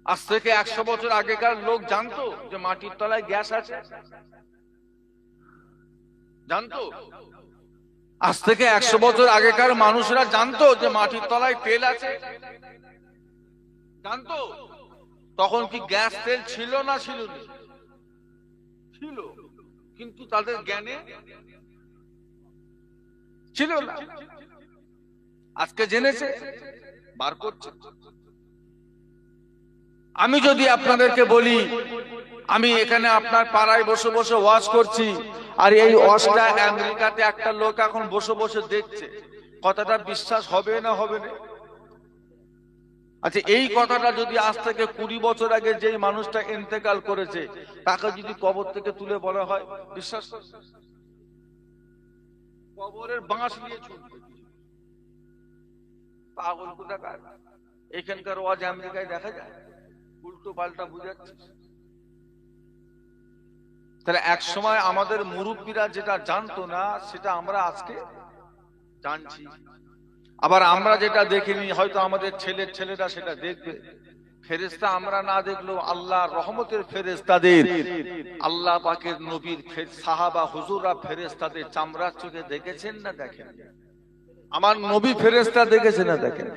আজ থেকে 100 বছর আগেকার লোক জানতো যে মাটির তলায় গ্যাস আছে? জানতো? আজ থেকে 100 বছর আগেকার মানুষরা জানতো যে মাটির তলায় তেল আছে? জানতো? তখন কি গ্যাস তেল ছিল না ছিল না? ছিল, কিন্তু তাদের জ্ঞানে ছিল না। আজকে জেনেছে, বার করছে। আমি যদি আপনাদেরকে বলি, আমি এখানে আপনার পাড়ায় বসে বসে ওয়াজ করছি, আর এই ওয়াজটা আমেরিকাতে একটা লোক এখন বসে বসে দেখছে, কথাটা বিশ্বাস হবে না হবে না? আচ্ছা, এই কথাটা যদি আজ থেকে 20 বছর আগে যেই মানুষটা ইন্তেকাল করেছে তাকে যদি কবর থেকে তুলে বলা হয়, বিশ্বাস? কবরের বাঁশ নিয়ে ছুটবে। পাগল কোথাকার! এখানকার ওয়াজ আমেরিকায় দেখা যায়, উল্টো পাল্টা বুঝাচ্ছে। তাহলে এক সময় আমাদের মুরব্বীরা যেটা জানতো না সেটা আমরা আজকে জানছি। আবার আমরা যেটা দেখিনি হয়তো আমাদের ছেলেরা সেটা দেখবে। ফেরেশতা আমরা না দেখলেও আল্লাহর রহমতের ফেরেশতাদের, আল্লাহ পাকের নবীর সাহাবা হুজুররা ফেরেশতাদের চামড়ার চোখে দেখেছেন না দেখেন? আমার নবী ফেরেশতা দেখেছে না দেখেন?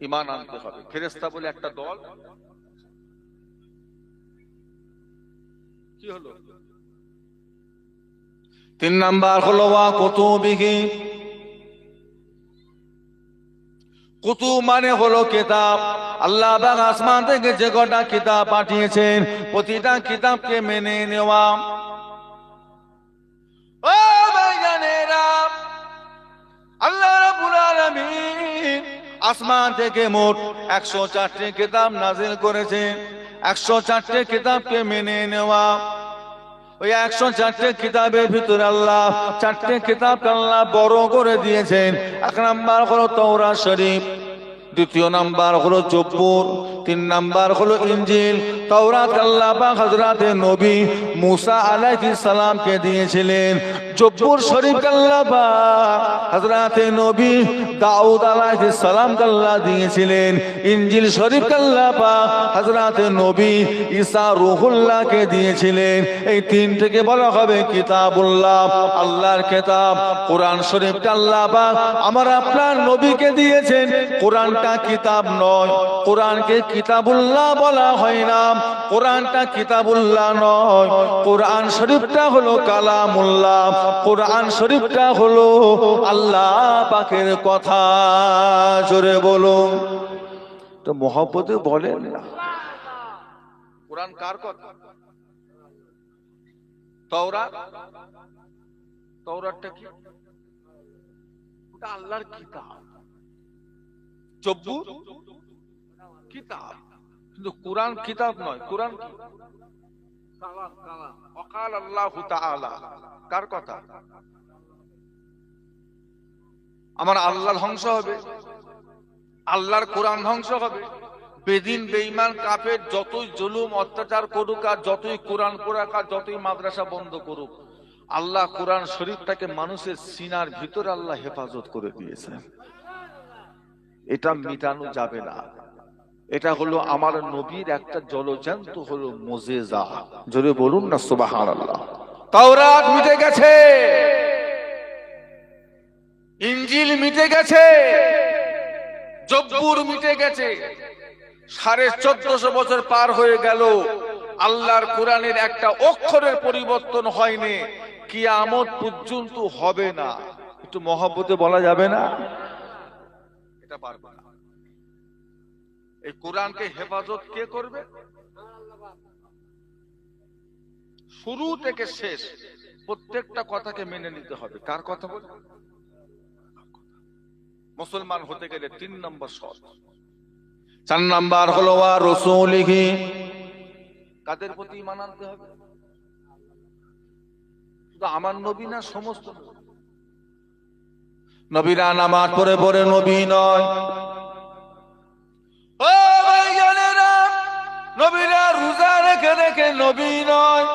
ঈমান আনতে হবে ফেরেশতা বলে একটা দল। কি হলো? 3 নাম্বার হলো ওয়া কুতুবিহি। কুতুব মানে হলো কিতাব। আল্লাহ পাক আসমান থেকে যে কটা কিতাব পাঠিয়েছেন প্রতিটা কিতাবকে মেনে নেওয়া। ও ভাইজানেরা, আল্লাহ রাব্বুল আলামিন আসমান থেকে মোট 104টি কিতাব নাযিল করেছেন। 104টি কিতাবকে মেনে নেওয়া। ওই 104টি কিতাবের ভিতরে আল্লাহ 4টি কিতাবকে আল্লাহ বড় করে দিয়েছেন। 1 নাম্বার হলো তাওরাত শরীফ, দ্বিতীয় নাম্বার হলো জব্বুর, 3 নাম্বার হলো ইনজিল। তাওরাত আল্লাহ পাক হযরতে নবী মুসা আলাইহিস সালামকে দিয়েছিলেন। জব্বুর শরীফ আল্লাহ পাক হযরতে নবী দাউদ আলাইহিস সালামকে আল্লাহ দিয়েছিলেন। ইনজিল শরীফ আল্লাহ পাক হযরতে নবী ঈসা রূহুল্লাহকে দিয়েছিলেন। এই 3টিকে বলা হবে কিতাবুল্লাহ, আল্লাহর কিতাব। কোরআন শরীফটা আল্লাহ পাক আমার আপনার নবীকে দিয়েছেন। কোরআনটা কিতাব নয়, কোরআনকে কিতাবুল্লাহ বলা হয় না। কোরআনটা কিতাবুল্লাহ নয়, কোরআন শরীফটা হলো কালামুল্লাহ। কোরআন শরীফটা হলো আল্লাহ পাকের কথা। জোরে বলুন তো, মহব্বতে বলেন না। কোরআন কার কথা? তাওরাত, তাওরাতটা কি? ওটা আল্লাহর কিতাব। জব্বুর কিতাব, কিন্তু কোরআন কিতাব নয়। কোরআন কি? কালাম। কালাম। ওয়াকাল আল্লাহু তাআলা, কার কথা? আমার আল্লাহ ধ্বংস হবে, আল্লাহর কোরআন ধ্বংস হবে, বেদিন বেঈমান কাফের যতই জুলুম অত্যাচার করুক আর যতই কোরআন পড়াক আর যতই মাদ্রাসা বন্ধ করুক, আল্লাহ কোরআন শরীফটাকে মানুষের সিনার ভিতরে আল্লাহ হেফাজত করে দিয়েছে। এটা মিটানো যাবে না। এটা হলো আমার নবীর একটা জলজান্ত হলো মুজিজা। জোরে বলুন না সুবহানাল্লাহ। তাওরাত মিটে গেছে, ইনজিল মিটে গেছে, জব্বুর মিটে গেছে, 1450 বছর পার হয়ে গেল, আল্লাহর কোরআনের একটা অক্ষরের পরিবর্তন হয়নি, কিয়ামত পর্যন্ত হবে না। একটু মহব্বতে বলা যাবে না? এটা পারবে না। এই কোরআনকে হেফাজত কে করবে? শুরু থেকে শেষ প্রত্যেকটা কথাকে মেনে নিতে হবে। কার কথা বলে? মুসলমান হতে গেলে 3 নম্বর শর্ত। 4 নম্বর হলো ওয়া রাসূলিহি, কাদের প্রতি ঈমান আনতে হবে? শুধু আমার নবী না, সমস্ত নবীরা নামাজ পড়ে পড়ে নবী নয়। ও ভাইজানেরা, নবীরা রোজা রেখে রেখে নবী নয়,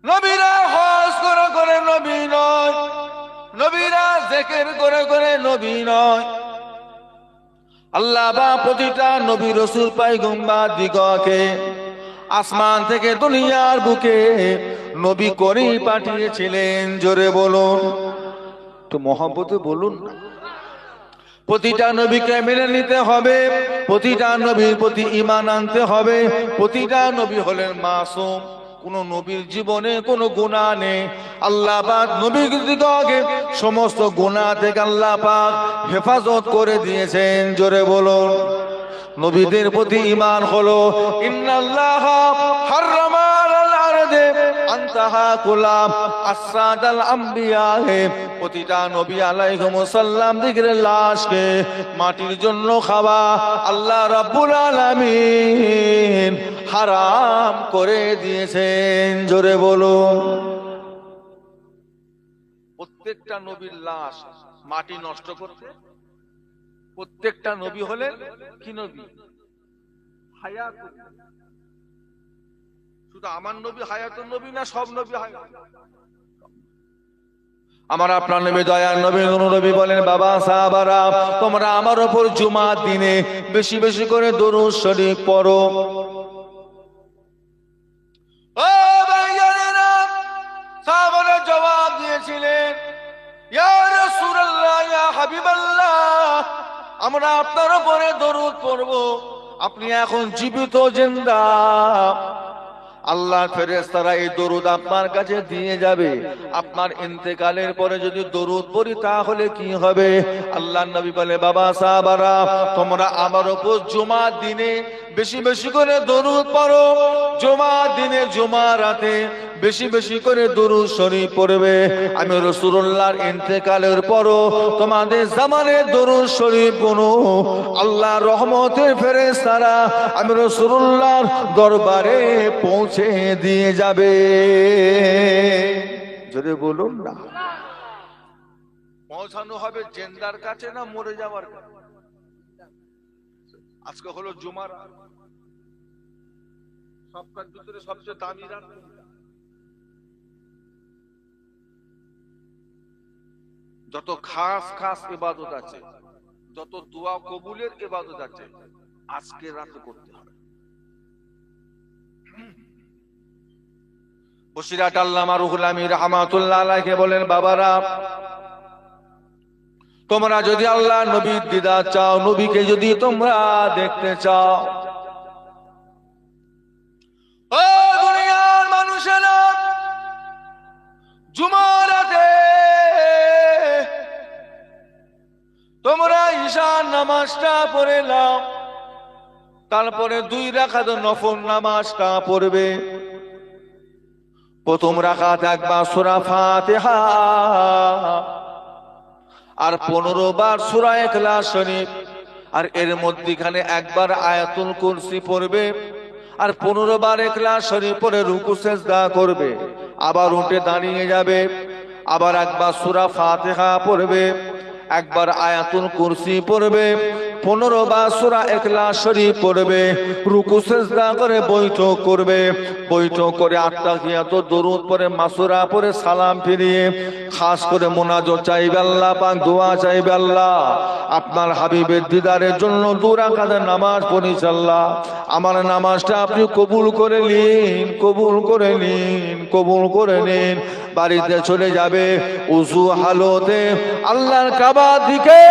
নবীরা হজ করে করে নবী নয়, নবীরা জিকির করে করে নবী নয়। আল্লাহ বা প্রতিটা নবী রাসূল পয়গম্বর দিগকে আসমান থেকে দুনিয়ার বুকে নবী করে পাঠিয়েছিলেন। জোরে বলুন, তো মহব্বতে বলুন না। প্রতিটা নবীকে মেনে নিতে হবে, প্রতিটা নবীর প্রতি ঈমান আনতে হবে। প্রতিটা নবী হলেন মাসুম, কোন নবীর জীবনে কোনো গুনাহ নেই। আল্লাহ পাক নবীকে সমস্ত গুনাহ থেকে আল্লাহ পাক হেফাজত করে দিয়েছেন। জোরে বলুন। নবীদের প্রতি ঈমান হলো ইন্নাল্লাহা হাররামা আলাল আরদে আনতাহা কুলাম আসরাদাল আম্বিয়া। প্রতিটা নবী আলাইহিস সালাম দিগের লাশকে মাটির জন্য খাওয়া আল্লাহ রাব্বুল আলামিন হারাম করে দিয়েছেন। জোরে বলুন। প্রত্যেকটা নবীর লাশ মাটি নষ্ট করতে, প্রত্যেকটা নবী হলেন কি নবী? হায়াত। শুধু আমার নবী হায়াতুন নবী না, সব নবী হায়াত। আমার আপনার নবী দয়ার নবী নবী বলেন, বাবা সাহাবারা, তোমরা আমার উপর জুমার দিনে বেশি বেশি করে দরুদ শরীফ পড়ো। ও ভাইজানেরা, সাহাবারা জবাব দিয়েছিলেন, ইয়া রাসূলুল্লাহ, ইয়া হাবিবাল্লাহ, আমরা আপনার উপরে দরুদ পড়ব, আপনি এখন জীবিত জিন্দা। আল্লাহর ফেরেশতারা এই দরুদ আপনার কাছে দিয়ে যাবে। আপনার ইন্তেকালের পরে যদি দরুদ পড়ি তাহলে কি হবে? আল্লাহর নবী বলে, বাবা সাহাবারা, তোমরা আমার উপর জুমার দিনে বেশি বেশি করে দরুদ পড়ো। জুমার দিনে জুমার রাতে বেশি বেশি করে দরুদ শরীফ পড়বে। আমি রাসূলুল্লাহর ইন্তেকালের পরও তোমাদের জামানে দরুদ শরীফ গুনো আল্লাহর রহমতের ফেরেশতারা আমি রাসূলুল্লাহর দরবারে পৌঁছে দিয়ে যাবে। যদি বলুন না, পৌঁছানো হবে জিন্দার কাছে না মরে যাওয়ার কাছে? আজকে হলো জুমার, সবকার ভিতরে সবচেয়ে দামি রাত। যত খাস খাস ইবাদত আছে, যত দোয়া কবুলের ইবাদত আছে, আজকে রাতে করতে হবে। বসিরাট আল্লামা রুহুল আমিন রাহমাতুল্লাহ আলাইহি বলেন, বাবারা, তোমরা যদি আল্লাহ নবীর দিদার চাও, নবীকে যদি তোমরা দেখতে চাও, ও দুনিয়ার মানুষেরা, জুমার রাতে তোমরা ঈশার নামাজটা পড়ে নাও, তারপরে 2 রাকাত নফল নামাজটা পড়বে। প্রথম রাকাত একবার সূরা ফাতিহা আর 15 বার সূরা ইখলাস শরীফ, আর এর মধ্যখানে একবার আয়াতুল কুরসি পড়বে, আর 15 বার ইখলাস শরীফ পড়ে রুকু সিজদা করবে, আবার উঠে দাঁড়িয়ে যাবে, আবার একবার সূরা ফাতিহা পড়বে, একবার আয়াতুল কুরসি পড়বে, 15 বার সূরা ইখলাস শরীফ পড়বে, রুকু সিজদা করে বৈঠক করবে, বৈঠক করে আত্তাহিয়াত দরুদ পড়ে মাসুরা পড়ে সালাম ফিরিয়ে খাস করে মুনাজাত চাইবে আল্লাহ পাক, দোয়া চাইবে আল্লাহ আপনার হাবিবের দিদারের জন্য 2 রাকাতের নামাজ পড়িস আল্লাহ, আমার নামাজটা আপনি কবুল করে নিন, কবুল করে নিন, কবুল করে নিন। বাড়িতে চলে যাবে উযু হালতে আল্লাহর কাবা দিকে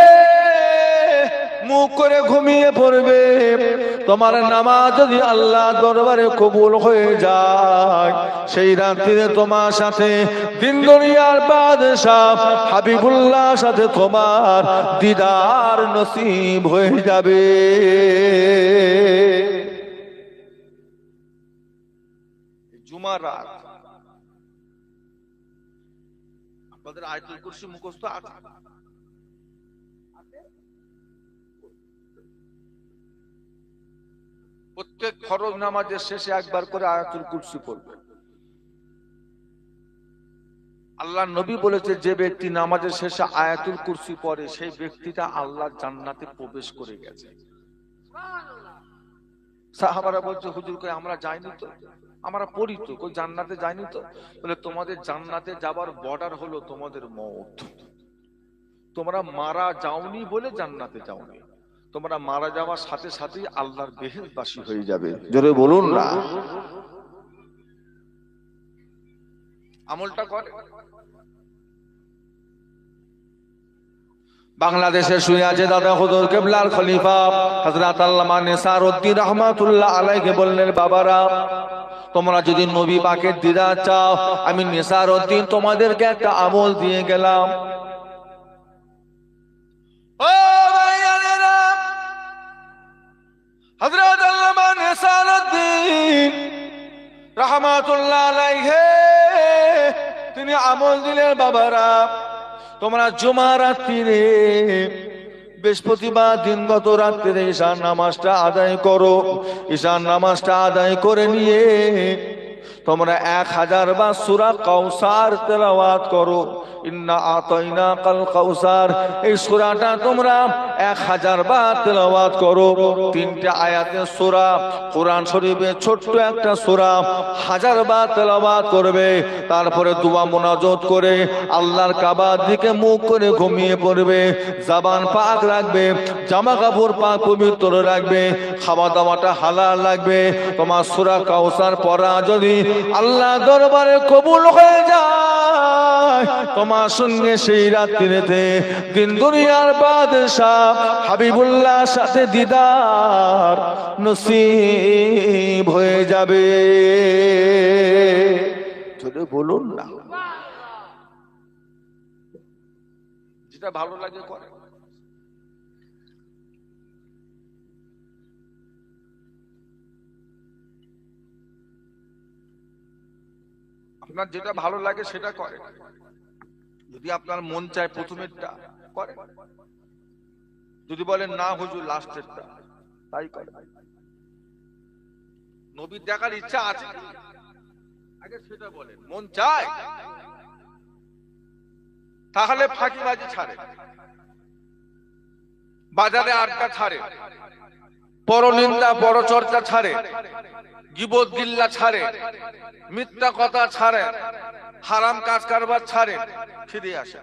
মুখ করে ঘুমিয়ে পড়বে। তোমার নামাজ যদি আল্লাহ দরবারে কবুল হয়ে যায়, সেই রাত্রিতে তোমার সাথে দিন দুনিয়ার বাদশাহ হাবিবুল্লাহ সাথে তোমার দিদার নসিব হয়ে যাবে। জুমার রাত আপনাদের আয়াতুল কুরসি মুখস্থ আছে? প্রত্যেক ফরজ নামাজের শেষে একবার করে আয়াতুল কুরসি পড়বে। আল্লাহর নবী বলেছে, যে ব্যক্তি নামাজের শেষে আয়াতুল কুরসি পড়ে সেই ব্যক্তিটা আল্লাহর জান্নাতে প্রবেশ করে গেছে। সাহাবারা বলছে, হুজুর কই আমরা যাইনি তো, আমরা পড়ি তো, কই জান্নাতে যাইনি তো। বলে, তোমাদের জান্নাতে যাবার বর্ডার হলো তোমাদের মওত। তোমরা মারা যাওনি বলে জান্নাতে যাওনি, তোমরা মারা যাওয়ার সাথে সাথেই আল্লাহর বেহেশতবাসী হয়ে যাবে। জোরে বলুন না। আমলটা করে। বাংলাদেশে শুয়ে আছে দাদা হুজুর কিবলার খলিফা হযরত আল্লামা নেসারউদ্দিন রাহমাতুল্লাহ আলাইহি বললেন, বাবারা তোমরা যদি নবী পাকের দিদার চাও, আমি নেসারউদ্দিন তোমাদেরকে একটা আমল দিয়ে গেলাম। ও ভাইয়ারা, হযরত আল্লামা নেসারউদ্দিন রাহমাতুল্লাহ আলাইহি তিনি আমল দিলেন, বাবারা তোমরা জুমা রাত্রিরে বৃহস্পতিবার দিনগত রাত্রিরে ঈশার নামাজটা আদায় করো। ঈশার নামাজটা আদায় করে নিয়ে তোমরা 1000 বার সূরা কাউসার তেলাওয়াত করো। ইন্না আতাইনাকাল কাউসার, এই সূরাটা তোমরা 1000 বার তেলাওয়াত করো। 3টা আয়াতের সূরা, কোরআন শরীফের ছোট্ট একটা সূরা 1000 বার তেলাওয়াত করবে। তারপরে দোয়া মুনাজাত করে আল্লাহর কাবার দিকে মুখ করে ঘুমিয়ে পড়বে। জবান পাক রাখবে, জামা কাপড় পাক পবিত্র রাখবে, খাওয়া দাওয়াটা হালাল রাখবে। তোমার সূরা কাউসার পড়া যদি আল্লাহ দরবারে কবুল হয়ে যায়, তোমার সঙ্গে সেই রাত্রিতে দিন দুনিয়ার বাদশাহ হাবিবুল্লাহ সাথে দিদার নসিব হয়ে যাবে। যদি বলুন না, যেটা ভালো লাগে করে। আপনার যেটা ভালো লাগে সেটা করে। যদি আপনার মন চায় প্রথমেরটা করে, যদি বলেন না হুজুর লাস্টেরটা, তাই করে। নবীর দেখার ইচ্ছা আছে আগে সেটা বলেন। মন চায় তাহলে ফাঁকিবাজি ছাড়ে, বাজারে আড্ডা ছাড়ে, পরনিন্দা পরচর্চা ছাড়ে, গীবত গিল্লা ছাড়ে, মিথ্যা কথা ছাড়ে, হারাম কাজ কারবার ছাড়ে, ফিরে আসে।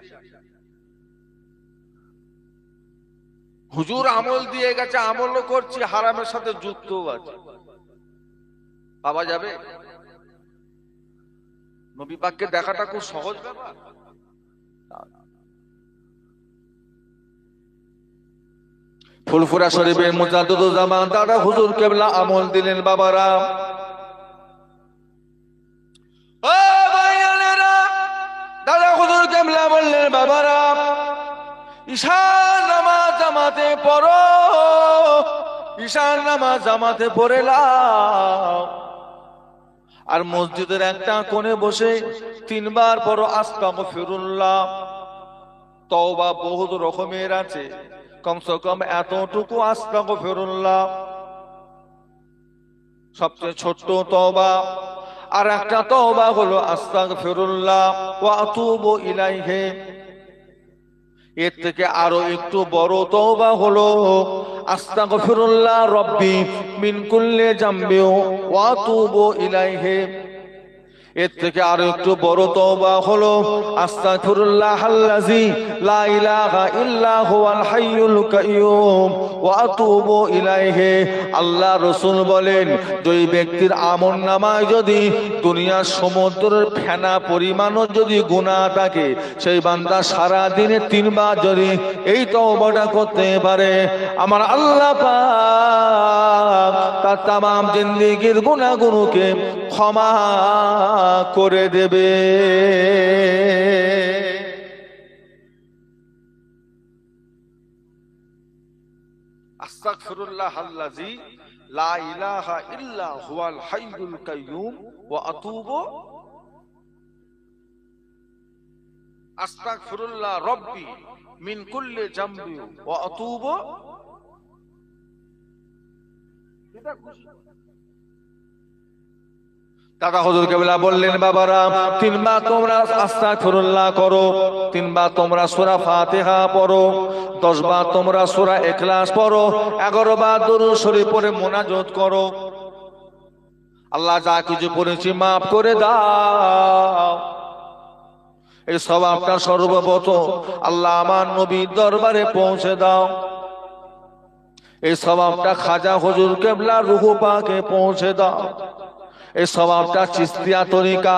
হুজুর আমল দিয়ে গেছে, আমলও করছি, হারামের সাথে যুক্তও আছে, পাওয়া যাবে? নবী পাককে দেখাটা খুব সহজ ব্যাপার। ফুলফুরা শরীফের মুজাদ্দিদুজ্জামান দাদা হুজুর কেবলা আমল দিলেন, বাবারা ও ভাইয়ারা, দাদা হুজুর কেবলা বললেন, বাবারা ঈশার নামাজ জামাতে পড়ো, ঈশার নামাজ জামাতে পড়ে লাও, আর মসজিদের একটা কোণে বসে 3 বার পড়ো আস্তাগফিরুল্লাহ। তওবা বহুত রকমের আছে, কমসে কম এতটুকু আস্তাগফিরুল্লাহ সবচেয়ে ছোট্ট তওবা। আর একটা তওবা হলো আস্তাগফিরুল্লাহ ওয়া আতুবু ইলাইহি। এর থেকে আরো একটু বড় তওবা হলো আস্তাগফিরুল্লাহ রব্বি মিন কুল্লি জামবি ওয়া আতুবু ইলাইহি। এর থেকে আরো একটু বড় তওবা হলো আস্তাগফিরুল্লাহাল্লাযী লা ইলাহা ইল্লা হুয়াল হাইয়ুল কাইয়্যুম ওয়া আতুবু ইলাইহি। আল্লাহ রাসূল বলেন, ওই ব্যক্তির আমলনামায় যদি দুনিয়ার সমুদ্রের ফেনা পরিমাণও যদি গুনাহ থাকে, সেই বান্দা সারা দিনে 3 বার যদি এই তওবাটা করতে পারে, আমার আল্লাহ পাক তার তামাম জিন্দেগীর গুনাহগুলোকে ক্ষমা করে দেবে। আস্তাগফিরুল্লাহাল্লাযী লা ইলাহা ইল্লা হুয়াল হাইয়ুল কাইয়্যুম ওয়া আতুবু আস্তাগফিরুল্লাহ রব্বি মিন কুল্লি জামবি ওয়া আতুবু। দাদা হুজুর কেবলা বললেন, বাবারা 3 বার তোমরা আস্তাগফিরুল্লাহ করো, 3 বার তোমরা সূরা ফাতিহা পড়ো, 10 বার তোমরা সূরা ইখলাস পড়ো, 11 বার দরুদ শরীফ পড়ে মুনাজাত করো। আল্লাহ যা কিছু পড়েছি মাফ করে দাও। এই সওয়াবটা সর্বপ্রথম আল্লাহ আমার নবীর দরবারে পৌঁছে দাও। এই সওয়াবটা খাজা হুজুর কেবলা রূহ পাকে পৌঁছে দাও। এই সওয়াবটা চিশতিয়া তরিকা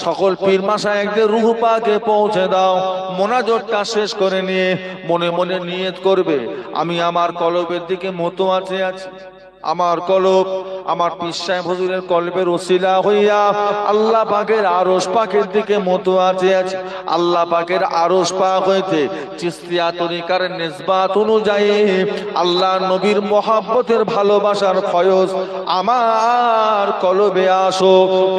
সকল পীর মাশায়েখদের রূহ পাকে পৌঁছে দাও। মুনাজাতটা শেষ করে নিয়ে মনে মনে নিয়ত করবে, আমি আমার কলবের দিকে মতোয়াজে আছি। আমার কলব আমার পীর সাহেব হুজুরের কলবের ওসিলা হইয়া আল্লাহ পাকের আরশ পাকের দিকে মতোয়াজে আছে। আল্লাহ পাকের আরশ পাক হইতে চিশতিয়া তরিকার নিসবাত অনুযায়ী আল্লাহ নবীর মহব্বতের ভালোবাসার ফয়জ আমার কলবে আসো।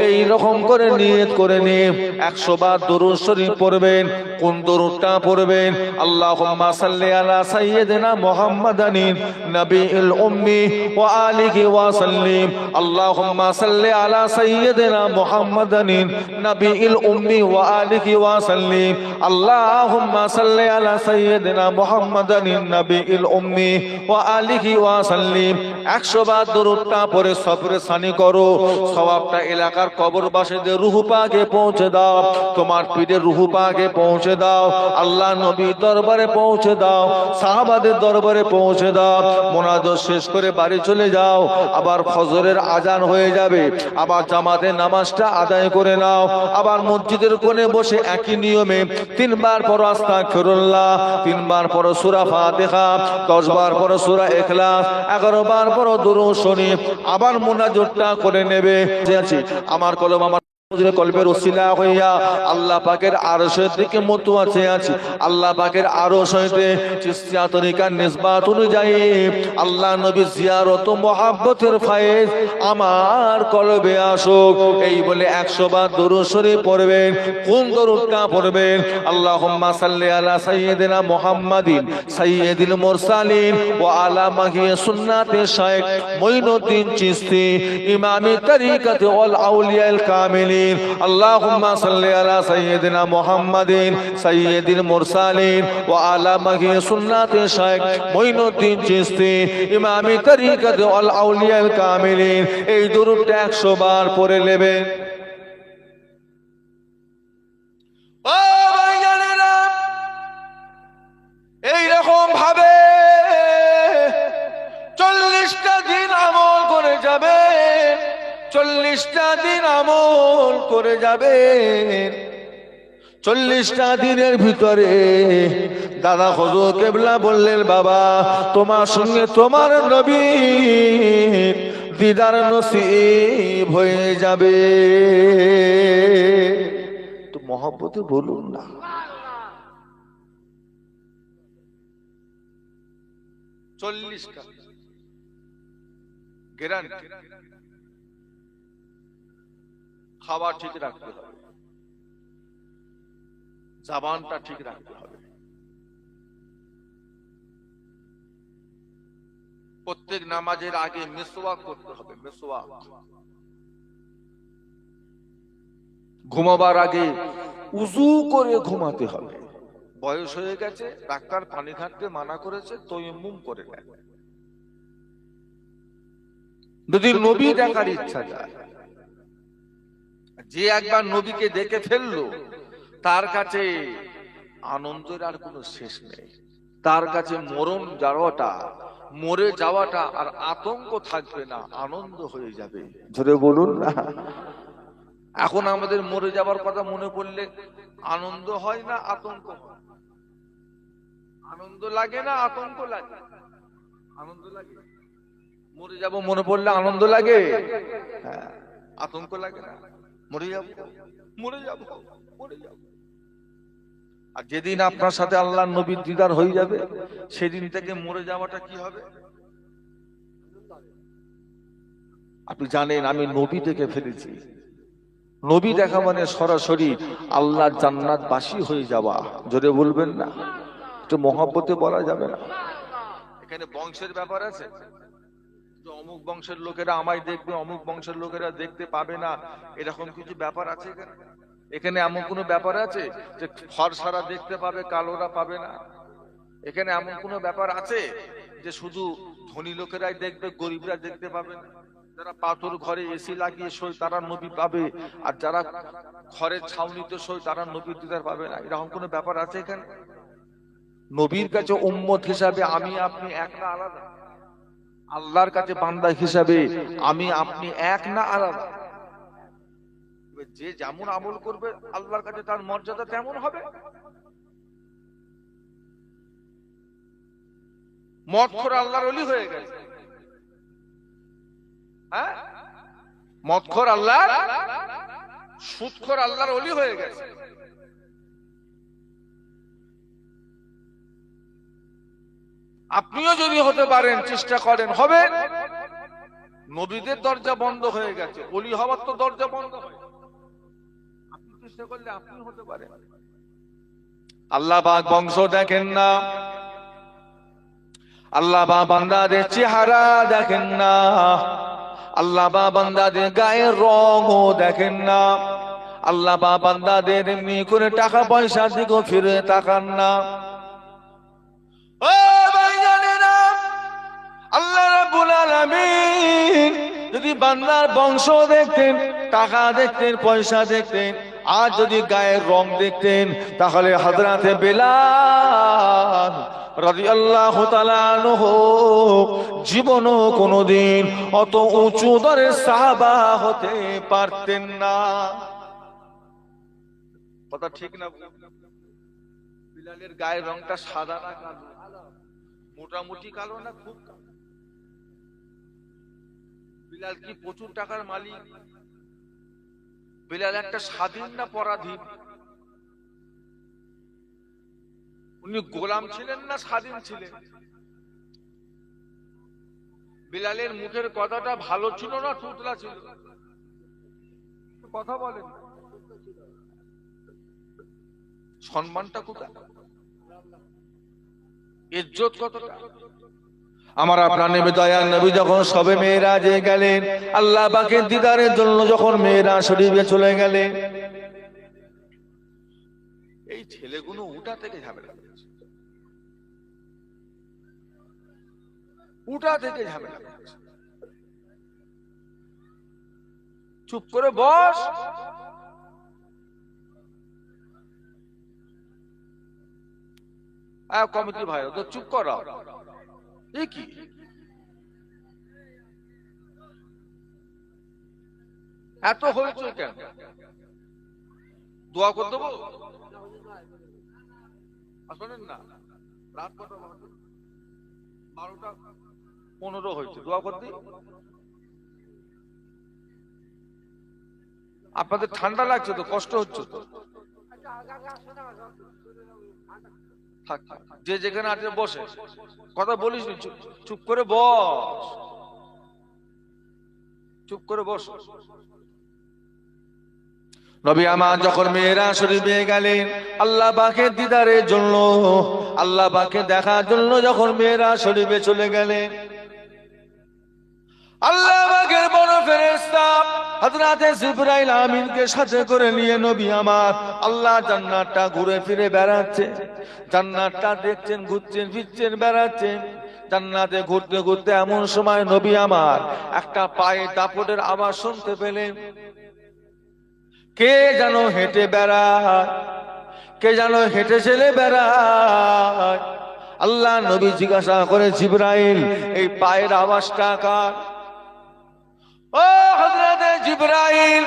এই রকম করে নিয়ত করে নিয়ে 100 বার দরুদ শরীফ পড়বেন। কোন দরুদটা পড়বেন? আল্লাহুম্মা সাল্লি আলা সাইয়্যিদিনা মুহাম্মাদানিন নবিয়্যিল উম্মি ওয়া আলিহি ওয়া সাল্লিম। আল্লাহুম্মা সাল্লি আলা সাইয়্যিদিনা মুহাম্মাদানিন নবিয়্যিল উম্মি ওয়া আলিহি ওয়া সাল্লিম। আল্লাহুম্মা সাল্লি আলা সাইয়্যিদিনা মুহাম্মাদানিন নবিয়্যিল উম্মি ওয়া আলিহি ওয়া সাল্লিম। 100 বার দরুদটা পড়ে সবরে সানি করো। সওয়াবটা এলাকার কবরবাসীদের রূহ পাকে পৌঁছে দাও। তোমার পীরের রূহ পাকে পৌঁছে দাও। আল্লাহ নবীর দরবারে পৌঁছে দাও। সাহাবাদের দরবারে পৌঁছে দাও। মুনাজাত শেষ করে বাড়ি চলে যাও। আবার ফজরের আজান হয়ে যাবে, আবার জামাতের নামাজটা আদায় করে নাও। আবার মসজিদের কোণে বসে একই নিয়মে 3 বার পড়ো আস্তাগফিরুল্লাহ, 3 বার পড়ো সূরা ফাতিহা, 10 বার পড়ো সূরা ইখলাস, 11 বার পড়ো দরুদ শরীফ। আবার মুনাজাতটা করে নেবে। আমার কলম আমার কলবের ওসিলা হইয়া আল্লাহ পাকের আরশের দিকে মতোয়াজে আছে। আল্লাহ পাকের আরশ হইতে চিশতিয়া তরিকার নিসবাত অনুযায়ী আল্লাহ নবী জিয়ারত ও মুহাব্বতের ফায়েজ আমার কলবে আসুক। এই বলে 100 বার দরুদ শরীফ পড়বেন। কোন দরুদটা পড়বেন? আল্লাহুম্মা সাল্লি আলা সাইয়্যিদিনা মুহাম্মাদিন সাইয়্যিদিল মুরসালিন ওয়া আলা মাহি সুন্নাতে শাইখ মুঈনুদ্দিন চিশতি ইমামি তরিকাতে ওয়াল আউলিয়াল কামিলিন। আল্লাহুম্মা সাল্লি আলা সাইয়্যিদিনা মুহাম্মাদিন সাইয়্যিদিল মুরসালিন ওয়া আলা মাহি সুন্নাতে শাইখ মুঈনুদ্দিন চিশতি ইমামি তরিকাতে ওয়াল আউলিয়াল কামিলিন। এই দরুদটা 100 বার পড়ে নেবেন। ও ভাইজানেরা, এই রকম ভাবে 40টা দিন আমল করে যাবে। 40টা দিন আমল করে যাবে। 40টা দিনের ভিতরে দাদা হুজুর কেবলা বললেন, বাবা তোমার সঙ্গে তোমার নবীর দিদার নসিব হয়ে যাবে। তো মহব্বতে বলুন না। 40টা গ্যারান্টি। খাবার ঠিক রাখতে হবে, জবানটা ঠিক রাখতে হবে। প্রত্যেক নামাজের আগে মিসওয়াক করতে হবে। মিসওয়াক। ঘুমাবার আগে উযু করে ঘুমাতে হবে। বয়স হয়ে গেছে, ডাক্তার পানি ঘাটতে মানা করেছে, তায়াম্মুম করে নেন। যদি নবী দেখার ইচ্ছা যায়, যে একবার নবীকে দেখে ফেললো তার কাছে আনন্দের আর কোনো শেষ নেই। তার কাছে মরে যাওয়াটা আর আতঙ্ক থাকবে না, আনন্দ হয়ে যাবে। জোরে বলুন না। এখন আমাদের মরে যাওয়ার কথা মনে পড়লে আনন্দ হয় না আতঙ্ক হয়? আনন্দ লাগে না আতঙ্ক লাগে? আনন্দ লাগে। মরে যাব মনে পড়লে আনন্দ লাগে, হ্যাঁ, আতঙ্ক লাগে না? মরে যাব, মরে যাব, মরে যাব। আর যেদিন আপনার সাথে আল্লাহর নবীর দিদার হয়ে যাবে, সেদিন থেকে মরে যাওয়াটা কি হবে? আপনি জানেন আমি নবী দেখে ফেলেছি। নবী দেখা মানে সরাসরি আল্লাহর জান্নাত বাসী হয়ে যাওয়া। জোরে বলবেন না, একটু মহব্বতে বলা যাবে না। এখানে বংশের ব্যাপার আছে, অমুক বংশের লোকেরা আমায় দেখবে, অমুক বংশের লোকেরা দেখতে পাবে না, এরকম কিছু ব্যাপার আছে এখানে? এখানে এমন কোনো ব্যাপার আছে যে ফর্সারা দেখতে পাবে, কালোরা পাবে না? এখানে এমন কোনো ব্যাপার আছে যে শুধু ধনী লোকেরাই দেখবে, গরিবরা দেখতে পাবে না? যারা পাথর ঘরে এসি লাগিয়ে শোয় তারা নবী পাবে, আর যারা ঘরের ছাউনিতে শোয় তারা নবীর দিদার পাবে না? এরকম কোনো ব্যাপার আছে এখানে? নবীর কাছে উম্মত হিসাবে আমি আপনি এক না আলাদা? আল্লাহর কাছে বান্দা হিসাবে আমি আপনি এক না আলাদা? যে যেমন আমল করবে আল্লাহর কাছে তার মর্যাদা তেমন হবে। মদখোর আল্লাহর ওলি হয়ে গেছে, হ্যাঁ, মদখোর আল্লাহর, সুদখোর আল্লাহর ওলি হয়ে গেছে। আপনিও যদি হতে পারেন, চেষ্টা করেন, হবে। নবীদের দরজা বন্ধ হয়ে গেছে, ওলি হওয়ার তো দরজা বন্ধ হয়। আপনি চেষ্টা করলে আপনি হতে পারেন। আল্লাহ পাক বংশ দেখেন না, আল্লাহ পাক বান্দাদের চেহারা দেখেন না, আল্লাহ পাক বান্দাদের গায়ের রঙও দেখেন না, আল্লাহ পাক বান্দাদের এমনি করে টাকা পয়সার দিকেও ফিরে তাকান না। আল্লাহ রাব্বুল আলামিন যদি বান্দার বংশ দেখতেন, টাকা দেখতেন, পয়সা দেখতেন, আর যদি গায়ের রং দেখতেন, তাহলে হযরতে বেলাল রাদিয়াল্লাহু তাআলা আনহু জীবনও কোনোদিন অত উঁচু দরের সাহাবা হতে পারতেন না। কথা ঠিক না? বিলালের গায়ের রংটা সাদা না কালো? মোটামুটি কালো না খুব কালো? বিলাল কি প্রচুর টাকার মালিক? বিলাল একটা স্বাধীন না পরাধীন? উনি গোলাম ছিলেন না স্বাধীন ছিলেন? বিলালের মুখের কথাটা ভালো ছিল না তুতলা ছিল? কথা বলেন। সম্মানটা কোথায়? ইজ্জত কতটা? আমার আপনার নবী দয়ার নবী যখন সবে মেরাজে গেলেন, আল্লাহ পাকের দিদারের জন্য যখন মেরাজ শরীফে চলে গেলেন, এই ছেলেগুলো উঠা থেকে ঝামেলা করেছে, উঠা থেকে ঝামেলা করেছে। চুপ করে বস। কমিটি ভাই তো চুপ করো। এ কি? এত হয়েছে কেন? দোয়া করে দেবো? শোনেন না, রাত কত? 12:15 হয়েছে। দোয়া করে দিই। আপনাদের ঠান্ডা লাগছে তো, কষ্ট হচ্ছে তো? যে যেখানে আছে বসে, কথা বলিস নি, চুপ করে বস, চুপ করে বস। নবী আমার যখন মেরাজ শরীফে গেলেন আল্লাহ পাকের দিদারের জন্য, আল্লাহ পাকে দেখার জন্য, যখন মেরাজ শরীফে চলে গেলেন, আল্লাহ পাকের বড় ফেরেশতা হযরতে জিবরাইল আমিনকে সাথে করে নিয়ে নবী আমার আল্লাহ জান্নাতটা ঘুরে ফিরে বেড়াচ্ছে, জান্নাতটা দেখছেন, ঘুরছেন ফিরছেন বেড়াচ্ছেন। জান্নাতে ঘুরতে ঘুরতে এমন সময় নবী আমার একটা পায়ে দাপটের আওয়াজ শুনতে পেলেন। কে যেন হেঁটে বেড়ায়, কে যেন হেঁটে চলে বেড়ায়। আল্লাহ নবী জিজ্ঞাসা করে, জিবরাইল এই পায়ের আওয়াজটা কার? ও হযরতে জিবরাইল,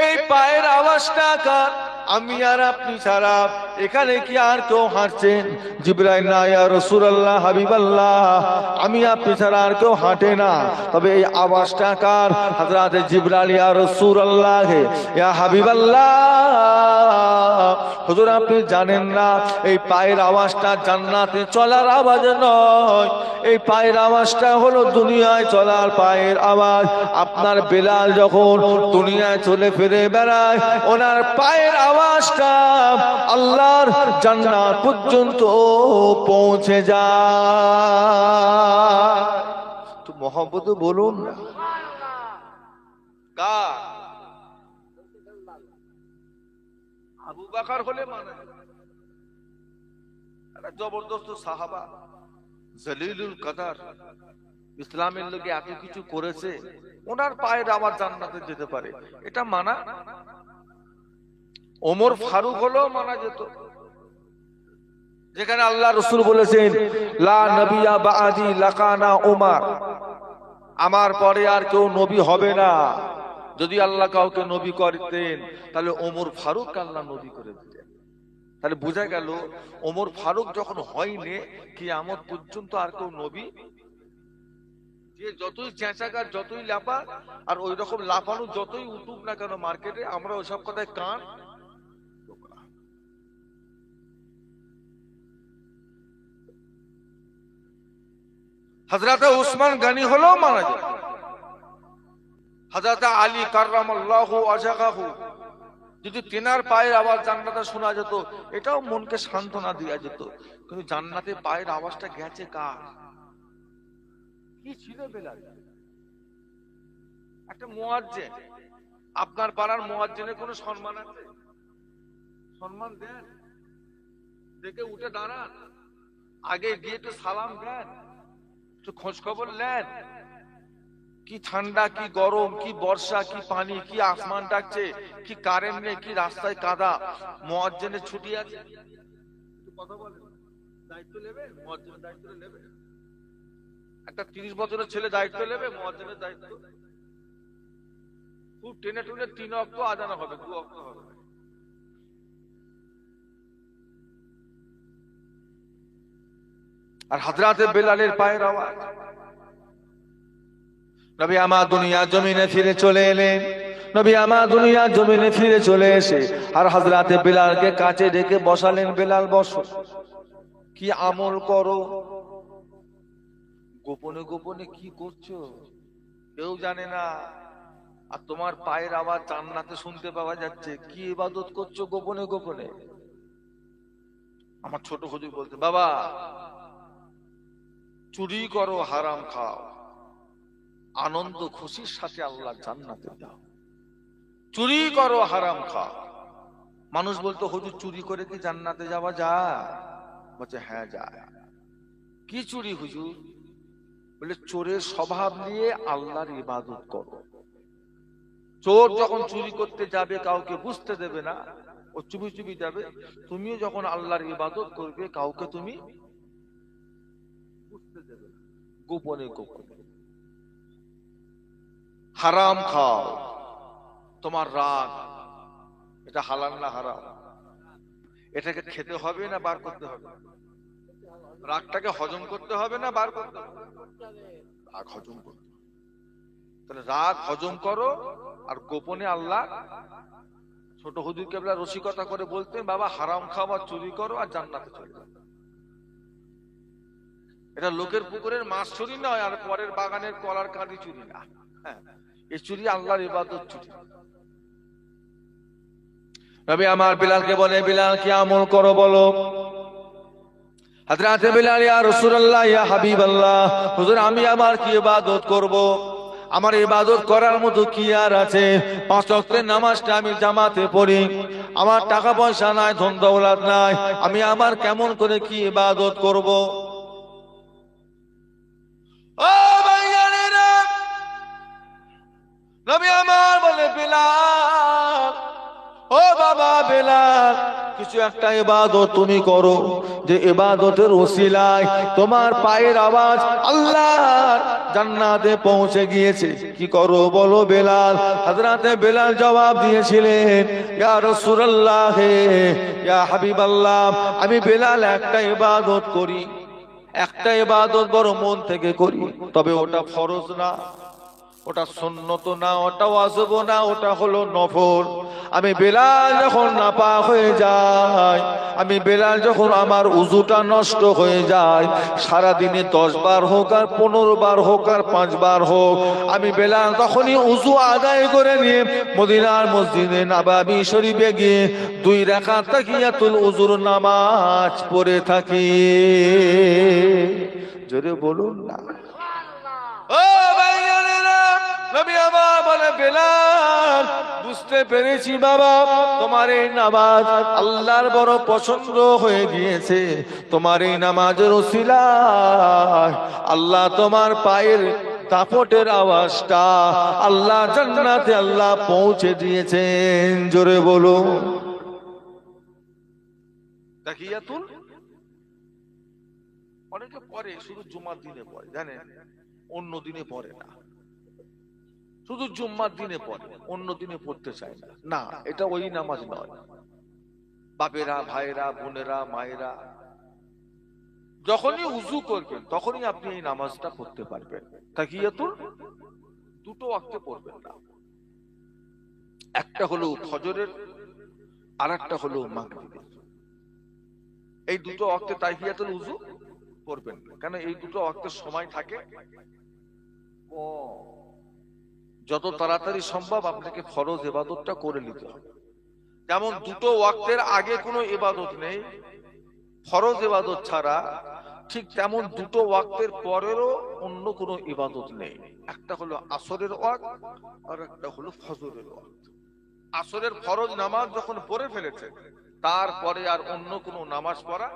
এই পায়ের আওয়াজটা কার? আমি আর আপনি ছাড়া এখানে কি আর কেউ হাঁটছেন? জিবরাইল, না ইয়া রাসূলুল্লাহ, হাবিবাল্লাহ, আমি আপনি ছাড়া আর কেউ হাঁটে না, তবে এই আওয়াজটা কার? হযরতে জিবরাইল, ইয়া রাসূলুল্লাহ, ইয়া হাবিবাল্লাহ, হুজুর আপনি জানেন না এই পায়ের আওয়াজটা জান্নাতে চলার আওয়াজ নয়, এই পায়ের আওয়াজটা হলো দুনিয়ায় চলার পায়ের আওয়াজ। আপনার বেলাল যখন দুনিয়ায় চলে ফিরে বেড়ায়, ওনার পায়ের আওয়াজটা আল্লাহর জান্নাত পর্যন্ত পৌঁছে যায়। তো মোহাম্মদ বলুন না কার? আবু বকর হলে মানে জবরদস্ত সাহাবা, জলিলুল কদর, ইসলামের লোকে এত কিছু করেছে, ওনার পায়ের আওয়াজ জান্নাতে যেতে পারে, এটা মানা? ওমর ফারুক হলো মানা যেত, যেখানে আল্লাহ রাসূল বলেছেন লা নবিয়া বাদি লাকানা উমর, আমার পরে আর কেউ নবী হবে না। যদি আল্লাহ কাউকে নবী করতেন তাহলে ওমর ফারুক আল্লাহ নবী করে দিতেন। তাহলে বোঝা গেল ওমর ফারুক যখন হয়নি, কিয়ামত পর্যন্ত আর কেউ নবী, যে যতই চেঁচাকার, যতই লাফা, আর ওই রকম লাফানো যতই উঠুক না কেন মার্কেটে, আমরা ওইসব কথায় কান। হযরত উসমান গনি হলো মারা যায়, হযরত আলী কাররামাল্লাহু ওয়াজহাহু, যদি তেনার পায়ের আওয়াজ জান্নাতে শোনা যেত, এটাও মনকে সান্ত্বনা দেওয়া যেত। কিন্তু জান্নাতে পায়ের আওয়াজটা গেছে কার? কি ছিল বেলাল? একটা মুয়াজ্জিন, আপনার পাড়ার মুয়াজ্জিনের কোনো সম্মান আছে? সম্মান দেন, দেখে উঠে দাঁড়ান, আগে গিয়ে একটু সালাম দেন, একটু খোঁজ খবর নেন। কি ঠান্ডা, কি গরম, কি বর্ষা, কি পানি, কি আসমান ডাকছে, কি কারেন্ট নেই, কি রাস্তায় কাদা, মুয়াজ্জিনের ছুটি আছে, একটু কথা বলেন। দায়িত্ব নেবে, মুয়াজ্জিনের দায়িত্ব নেবে? একটা 30 বছরের ছেলে দায়িত্ব নেবে মুয়াজ্জিনের দায়িত্ব? খুব টেনে টুনে 3 ওয়াক্ত আজান হবে, 2 ওয়াক্ত হবে। আর হযরতে বেলালের পায়ের আওয়াজ। নবী আমার দুনিয়া জমিনে ফিরে চলে এলেন, নবী আমার দুনিয়া জমিনে ফিরে চলে এসে আর হযরতে বেলালকে কাছে ডেকে বসালেন, বেলাল বসো, কি আমল করো? গোপনে গোপনে কি করছো কেউ জানে না, আর তোমার পায়ের আওয়াজ জান্নাতে শুনতে পাওয়া যাচ্ছে, কি ইবাদত করছো গোপনে গোপনে? আমার ছোট হুজুর বলতে, বাবা চুরি করো, হারাম খাও, আনন্দ খুশির সাথে আল্লাহ জান্নাতে যাও। চুরি করো, হারাম খাও। মানুষ বলতো, হুজুর চুরি করে কি জান্নাতে যাওয়া যায়? বলছে হ্যাঁ যায়। কি চুরি হুজুর? বলে চোরের স্বভাব নিয়ে আল্লাহর ইবাদত করো। চোর যখন চুরি করতে যাবে কাউকে বুঝতে দেবে না, ও চুপি চুপি যাবে। তুমিও যখন আল্লাহর ইবাদত করবে কাউকে তুমি বুঝতে দেবে না, গোপনে গোপনে। হারাম খাও, তোমার রাগ, এটা হালাল না হারাম? এটাকে খেতে হবে না বার করতে হবে? রাগটাকে হজম করতে হবে না বার করতে হবে? রাগ হজম করতে হবে। তাহলে রাগ হজম করো, আর গোপনে আল্লাহ। ছোট হুজুর কেবলা রসিকতা করে বলতেন, বাবা হারাম খাও আর চুরি করো আর জান্নাতে চলে যাও। এটা লোকের পুকুরের মাছ চুরি নয়, আর পরের বাগানের কলার কাঁদি চুরি না। হ্যাঁ, এই চুরি আল্লাহর ইবাদত চুরি। নবী আমার বিলালকে বলে, বিলাল কি আমল করো বলো? হযরত বিলাল, ইয়া রাসূলুল্লাহ, ইয়া হাবিবাল্লাহ, হুজুর আমি আমার কি ইবাদত করব? আমার ইবাদত করার মতো কি আর আছে? 5 ওয়াক্তের নামাজটা আমি জামাতে পড়ি, আমার টাকা পয়সা নাই, ধন দৌলত নাই, আমি আমার কেমন করে কি ইবাদত করব? ও ভাইয়ারা, নবী আমার বলে, বেলাল, ও বাবা বেলাল, কিছু একটা ইবাদত তুমি করো, যে ইবাদতের ওসিলায় তোমার পায়ের আওয়াজ আল্লাহর জান্নাতে পৌঁছে গিয়েছে। কি করো বলো বেলাল? হযরতে বেলাল জবাব দিয়েছিলেন, ইয়া রাসূলুল্লাহ, ইয়া হাবিবাল্লাহ, আমি বেলাল একটা ইবাদত করি, একটা ইবাদত বড় মন থেকে করি, তবে ওটা ফরজ না, ওটা সুন্নত না, ওটা ওয়াজিব না, ওটা হলো নফল। আমি বেলাল যখন নাপাক হয়ে যায়, আমি বেলাল যখন আমার উযুটা নষ্ট হয়ে যায়, সারা দিনে 10 বার হোক আর 15 বার হোক আর 5 বার হোক, আমি বেলাল তখনই উযু আদায় করে নিয়ে মদিনার মসজিদে নববী শরীফে গিয়ে 2 রাকাত তাহিয়াতুল উযুর নামাজ পড়ে থাকি। জোরে বলুন না। ও ভাইয়ারা, নবী আমার বলে, বেলাল, বুঝতে পেরেছি বাবা, তোমার এই নামাজ আল্লাহর বড় পছন্দ হয়ে গিয়েছে। তোমার এই নামাজের ওসিলায় আল্লাহ তোমার পায়ের দাপটের আওয়াজটা আল্লাহ জান্নাতে আল্লাহ পৌঁছে দিয়েছেন। জোরে বলো। তাহিয়াতুল, অনেকে পড়ে শুধু জুমার দিনে পড়ে, জানেন, অন্য দিনে পড়ে না, শুধু জুম্মার দিনে পড়ে, অন্য দিনে পড়তে চায় না। না, এটা ওই নামাজ নয়। বাপেরা, ভাইরা, বোনেরা, মায়েরা, যখনই উযু করবেন তখনই আপনি এই নামাজটা পড়তে পারবেন। তাহিয়াতুল 2 ওয়াক্তে পড়বেন না, একটা হলো ফজরের আর একটা হলো মাগরিবের। এই 2 ওয়াক্তে তাহিয়াতুল উযু পড়বেন না, কারণ এই 2 ওয়াক্তের সময় থাকে। যত তাড়াতাড়ি সম্ভব আপনাকে ফরজ ইবাদতটা করে নিতে হবে। যেমন 2 ওয়াক্তের আগে কোনো ইবাদত নেই ফরজ ইবাদত ছাড়া, ঠিক তেমন 2 ওয়াক্তের পরেরও অন্য কোনো ইবাদত নেই। একটা হলো আসরের ওয়াক্ত আর একটা হলো ফজরের ওয়াক্ত। আসরের ফরজ নামাজ যখন পড়ে ফেলেছে, তারপরে আর অন্য কোনো নামাজ পড়া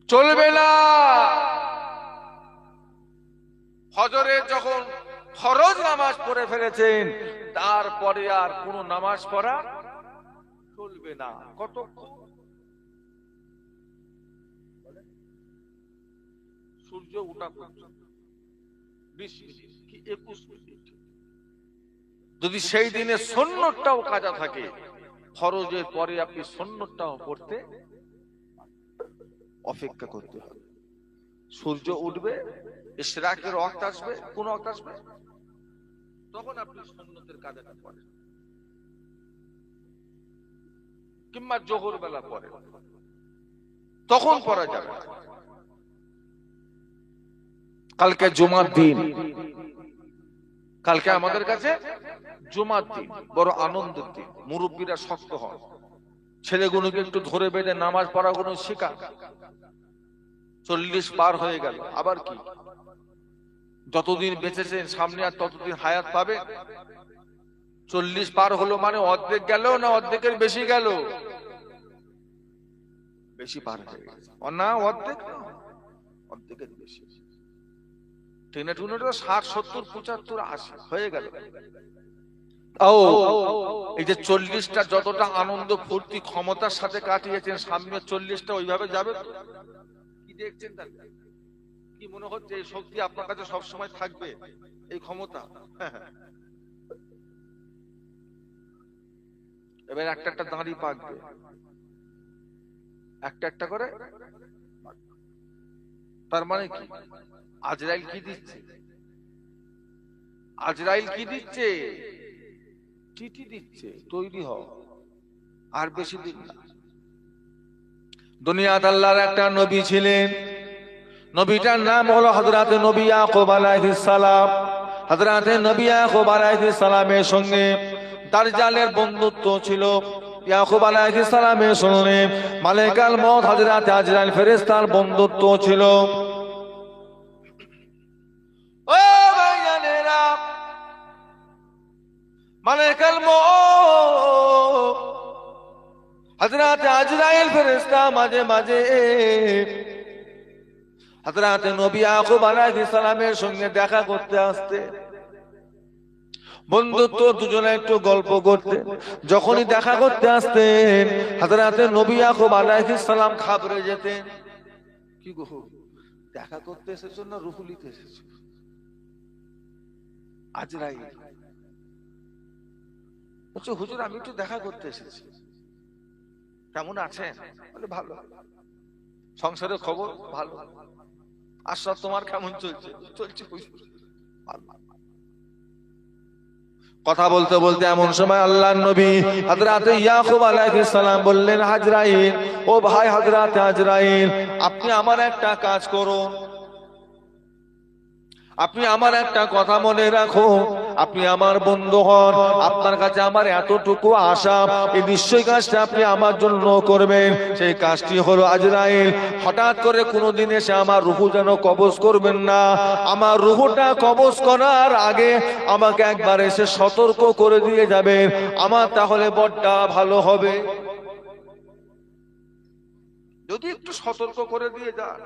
চলবে না। ফজরের যখন ফরজ নামাজ পড়ে ফেলেছেন, তারপরে আর কোন নামাজ পড়া চলবে না। কতক্ষণ? সূর্য ওঠা পর্যন্ত 20 মিনিট কি 21 মিনিট। যদি সেই দিনে সুন্নতটাও কাজা থাকে, ফরজের পরে আপনি সুন্নতটাও পড়তে অপেক্ষা করতে হবে। সূর্য উঠবে, ইশরাকের ওয়াক্ত আসবে, কোন ওয়াক্ত আসবে, তখন আপনি সুন্নতের কাজটা করেন, কিংবা জোহর বেলা পরে, তখন পড়া যাবে। কালকে জুমার দিন, কালকে আমাদের কাছে জুমার দিন, বড় আনন্দের দিন। মুরব্বীরা শক্ত হন, ছেলেগুলোকে একটু ধরে বেঁধে নামাজ পড়াগুলো শেখা। 40 পার হয়ে গেল, আবার কি? যতদিন বেঁচেছেন সামনে আর ততদিন হায়াত পাবে। 40 পার হলো মানে অর্ধেক গেল না অর্ধেকের বেশি গেল? বেশি পার হয়ে গেছে না, অর্ধেক না, অর্ধেকের বেশি। টেনে টুনে 60, 70, 75, 80 হয়ে গেল। এই যে 40টা যতটা আনন্দ ফুর্তি ক্ষমতার সাথে কাটিয়েছেন, সামনে 40টা ওইভাবে যাবে তো? কি দেখছেন তার কি মনে হচ্ছে এই শক্তি আপনার কাছে সব সময় থাকবে, এই ক্ষমতা? এবার একটা একটা দাঁড়ি পাকবে, একটা একটা করে। তার মানে কি? আজরাইল কি দিচ্ছে? আজরাইল কি দিচ্ছে? চিঠি দিচ্ছে, তৈরি হও, আর বেশি দিন না। দুনিয়াতে আল্লাহর একটা নবী ছিলেন, নবীটার নাম হলো হযরত নবী ইয়াকুব আলাইহিস সালাম। হযরত নবী ইয়াকুব আলাইহিস সালামের সঙ্গে দাজ্জালের বন্ধুত্ব ছিল। ইয়াকুব আলাইহিস সালামের সঙ্গে মালাকুল মউত হযরত আজরাইল ফেরেশতার বন্ধুত্ব ছিল। ও মালাকুল মউত হযরত আজরাইল ফেরেশতা মাঝে মাঝে হযরত নবী ইয়াকুব আলাইহিস সালামের সঙ্গে দেখা করতে আসতে, বন্ধুত্ব, দুজনে একটু গল্প করতে। যখনই দেখা করতে আসতেন হযরত নবী ইয়াকুব আলাইহিস সালাম ঘাবড়ে যেতেন। কি গো, দেখা করতে এসেছো না রুহুলিতে এসেছো? আজরাইল বলছে, হুজুর আমি একটু দেখা করতে এসেছি। কেমন আছেন? বলে ভালো। সংসারের খবর ভালো। আশা তোমার কেমন চলছে? চলছে হুজুর ভালো। কথা বলতে বলতে এমন সময় আল্লাহর নবী হযরত ইয়াকুব আলাইহিস সালাম বললেন, আজরাইল, ও ভাই হযরত আজরাইল, আপনি আমার একটা কাজ করুন, আপনি আমার একটা কথা মনে রাখুন, আপনি আমার বন্ধু হন, আপনার কাছে আমার এতটুকু আশা, এই নিশ্চয়ই কাজটা আপনি আমার জন্য করবেন। সেই কাজটি হলো আজরাইল, হঠাৎ করে কোনোদিন এসে আমার রূহ যেন কবজ করবেন না। আমার রূহটা কবজ করার আগে আমাকে একবার এসে সতর্ক করে দিয়ে যাবেন, আমার তাহলে বড়টা ভালো হবে। যদি একটু সতর্ক করে দিয়ে যান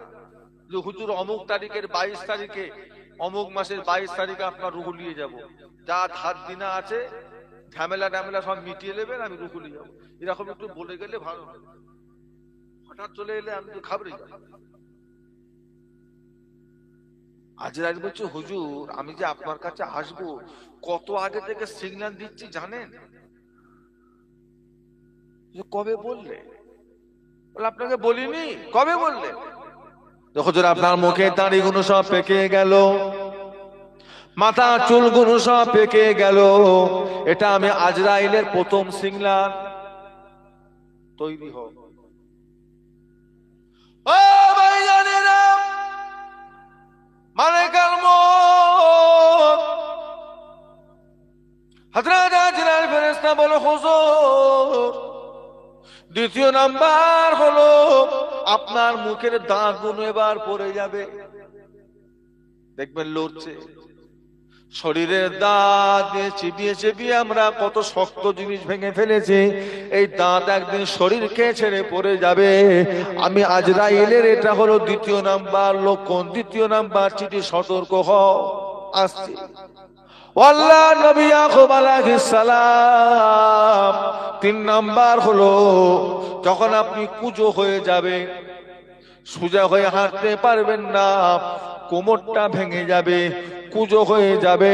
যে হুজুর অমুক তারিখের 22 তারিখে, অমুক মাসের 22 তারিখে আপনার রুহু নিয়ে যাব, যা ধার দিনা আছে ঝামেলা টামেলা সব মিটিয়ে নেবেন, আমি রুহু নিয়ে যাবো, এরকম একটু বলে গেলে ভালো। হঠাৎ চলে এলে আমি তো ঘাবড়ে যাব। আজরাইল বলছে, হুজুর আমি যে আপনার কাছে আসবো কত আগে থেকে সিগন্যাল দিচ্ছি জানেন? কবে বললে? বলে আপনাকে বলিনি। কবে বললে? হুজুর আপনার মুখে দাড়িগুলো সব পেকে গেল, মাথা চুলগুলো সব পেকে গেল, এটা আমি আজরাইলের প্রথম সিগন্যাল। তৈরি হও। ও ভাইজানেরা, মালাকুল মউত হযরত আজরাইল ফেরেশতা বলে, হুজুর দ্বিতীয় নাম্বার হলো আপনার মুখের দাঁতগুলো এবার পড়ে যাবে, দেখবেন লড়ছে। শরীরের দাঁত দিয়ে চিবিয়ে চিবিয়ে আমরা কত শক্ত জিনিস ভেঙে ফেলেছি, এই দাঁত একদিন শরীরকে ছেড়ে পড়ে যাবে। আমি আজরাইলের এটা হলো দ্বিতীয় নাম্বার লক্ষণ, দ্বিতীয় নাম্বার চিঠি, সতর্ক হও, আসছি। আল্লাহ নবী ইয়াকুব আলাইহিস সালাম 3 নাম্বার হলো যখন আপনি কুঁজো হয়ে যাবে, সোজা হয়ে হাঁটতে পারবেন না, কোমরটা ভেঙে যাবে, কুঁজো হয়ে যাবে,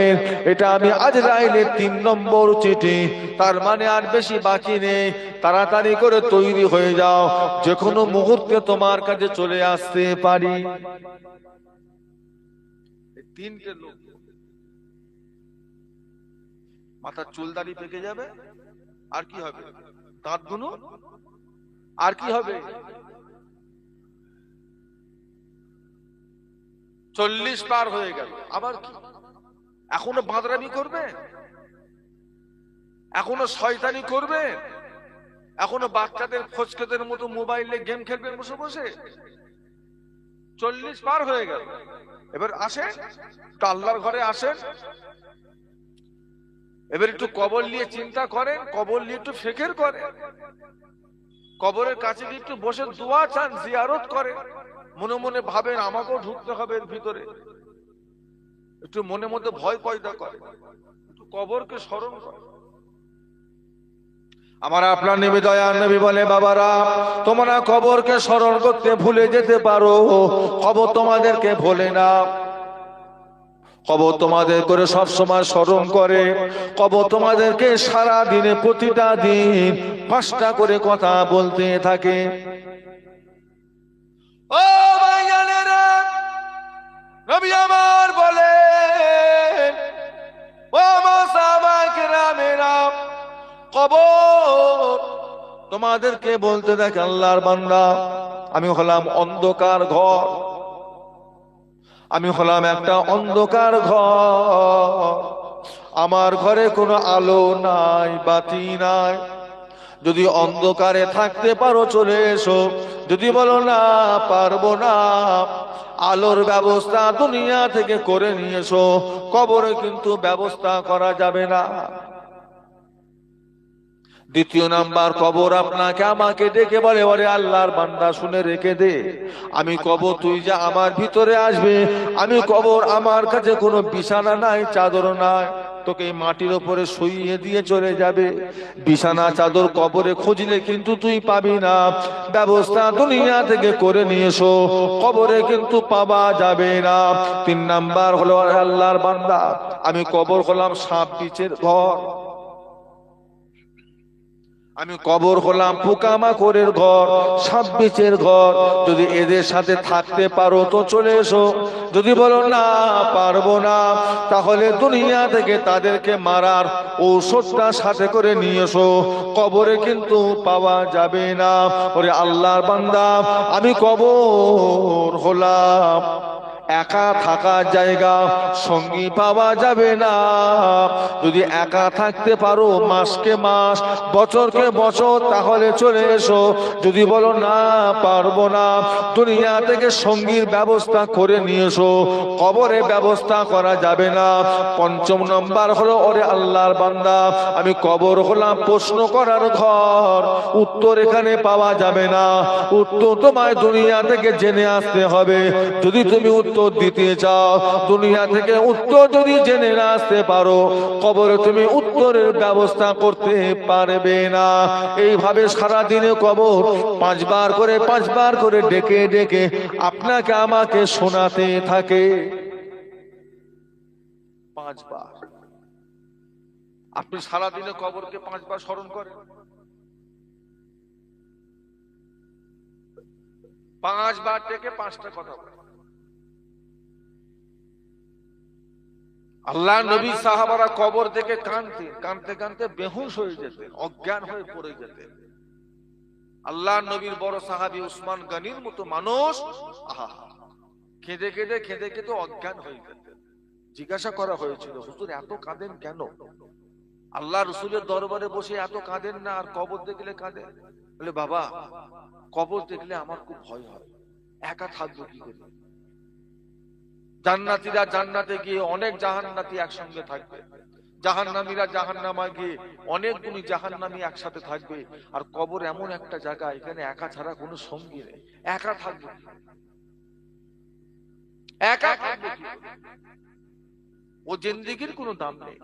এটা আমি আজরাইলের 3 নম্বর চিঠি। তার মানে আর বেশি বাকি নেই, তাড়াতাড়ি করে তৈরি হয়ে যাও, যে কোনো মুহূর্তে তোমার কাছে চলে আসতে পারি। 3টে লোক, মাথার চুল দাড়ি পেকে যাবে, আর কি হবে? দাঁতগুলো, আর কি হবে? 40 পার হয়ে গেল, আবার কি? এখনো বাঁদরামি করবে, এখনো শয়তানি করবে, এখনো বাচ্চাদের ফচকেদের মতো মোবাইলে গেম খেলবেন বসে বসে? 40 পার হয়ে গেল। এবার আসেন আল্লাহর ঘরে, আসেন এবার একটু কবর নিয়ে চিন্তা করেন, কবর নিয়ে একটু ফিকির করেন, কবরের কাছে গিয়ে একটু বসে দোয়া চান, জিয়ারত করেন, মনে মনে ভাবেন আমাকেও ঢুকতে হবে এর ভিতরে, একটু মনে মধ্যে ভয় পয়দা করে, একটু কবরকে স্মরণ করে। আমার আপনার নবী দয়ার নবী বলে, বাবারা তোমরা কবরকে স্মরণ করতে ভুলে যেতে পারো, কবর তোমাদেরকে ভোলে না, কবর তোমাদের করে সব সময় স্মরণ করে, কবর তোমাদেরকে সারা দিনে প্রতিটা দিন 5টা করে কথা বলতে থাকে। ও ভাইজানেরা, নবী আমার বলেন, ও আমার সাহাবায়ে কেরামেরা, কবর তোমাদেরকে বলতে থাকে, আল্লাহর বান্দা আমি হলাম অন্ধকার ঘর, আমি হলাম একটা অন্ধকার ঘর, আমার ঘরে কোনো আলো নাই, বাতি নাই, যদি অন্ধকারে থাকতে পারো চলে এসো, যদি বলো না পারবো না, আলোর ব্যবস্থা দুনিয়া থেকে করে নিয়ে এসো, কবরে কিন্তু ব্যবস্থা করা যাবে না। দ্বিতীয় নাম্বার, কবর আপনাকে আমাকে ডেকে বলে, ওরে আল্লাহর বান্দা শুনে রেখে দে, আমি কবর তুই যা আমার ভিতরে আসবে, আমি কবর আমার কাছে কোনো বিছানা নাই, চাদর নাই, তোকে এই মাটির ওপরে শুইয়ে দিয়ে চলে যাবে। বিছানা চাদর কবরে খুঁজলে কিন্তু তুই পাবি না, ব্যবস্থা দুনিয়া থেকে করে নিয়ে এসো, কবরে কিন্তু পাওয়া যাবে না। তিন নাম্বার হলো, আল্লাহর বান্দা আমি কবর হলাম সাপ বিচের ঘর, আমি কবর হলাম পোকামাকড়ের ঘর, সাপ বিচের ঘর, যদি এদের সাথে থাকতে পারো তো চলে এসো, যদি বলো না পারবো না, তাহলে দুনিয়া থেকে তাদেরকে মারার ঔষধটা সাথে করে নিয়ে এসো, কবরে কিন্তু পাওয়া যাবে না। ওরে আল্লাহর বান্দা আমি কবর হলাম একা থাকার জায়গা, সঙ্গী পাওয়া যাবে না। যদি একা থাকতে পারো মাসকে মাস, বছরকে বছর, তাহলে চলে এসো, যদি বলো না পারবো না, দুনিয়া থেকে সঙ্গীর ব্যবস্থা করে নিয়ে এসো, কবরে ব্যবস্থা করা যাবে না। পঞ্চম নম্বর হলো, ওরে আল্লাহর বান্দা আমি কবর হলাম প্রশ্ন করার ঘর, উত্তর এখানে পাওয়া যাবে না, উত্তর তোমায় দুনিয়া থেকে জেনে আসতে হবে। যদি তুমি উত্তর দিতে চাও, দুনিয়া থেকে উত্তর যদি জেনে না আসতে পারো, কবরে তুমি উত্তরের ব্যবস্থা করতে পারবে না। এইভাবে সারা দিনে কবর পাঁচবার করে ডেকে ডেকে আপনাকে আমাকে শোনাতে থাকে। পাঁচবার আপনি সারা দিনে কবরকে পাঁচবার স্মরণ করেন, পাঁচবার ডেকে পাঁচটা কথা বলেন। আল্লাহ নবী সাহাবারা কবর থেকে কাঁদতে কাঁদতে বেহুশ হয়ে যেতেন, অজ্ঞান হয়ে পড়ে যেতেন। আল্লাহ নবীর বড় সাহাবী উসমান গনির মতো মানুষ কেঁদে কেঁদে অজ্ঞান হয়ে যেতেন। জিজ্ঞাসা করা হয়েছিল, হুজুর এত কাঁদেন কেন? আল্লাহ রসুলের দরবারে বসে এত কাঁদেন না, আর কবর দেখলে কাঁদেন? বলে, বাবা কবর দেখলে আমার খুব ভয় হয়, একা থাকবো কি করে? জান্নাতীরা জান্নাতে গিয়ে অনেক জাহান্নাতী একসঙ্গে থাকবে, জাহান্নামীরা জাহান্নামে গিয়ে অনেকগুলো জাহান্নামী একসাথে থাকবে, আর কবর এমন একটা জায়গা, এখানে একা ছাড়া কোনো সঙ্গী নেই, একা থাকবে, একা থাকবে, ও জিন্দেগির কোনো দাম নেই।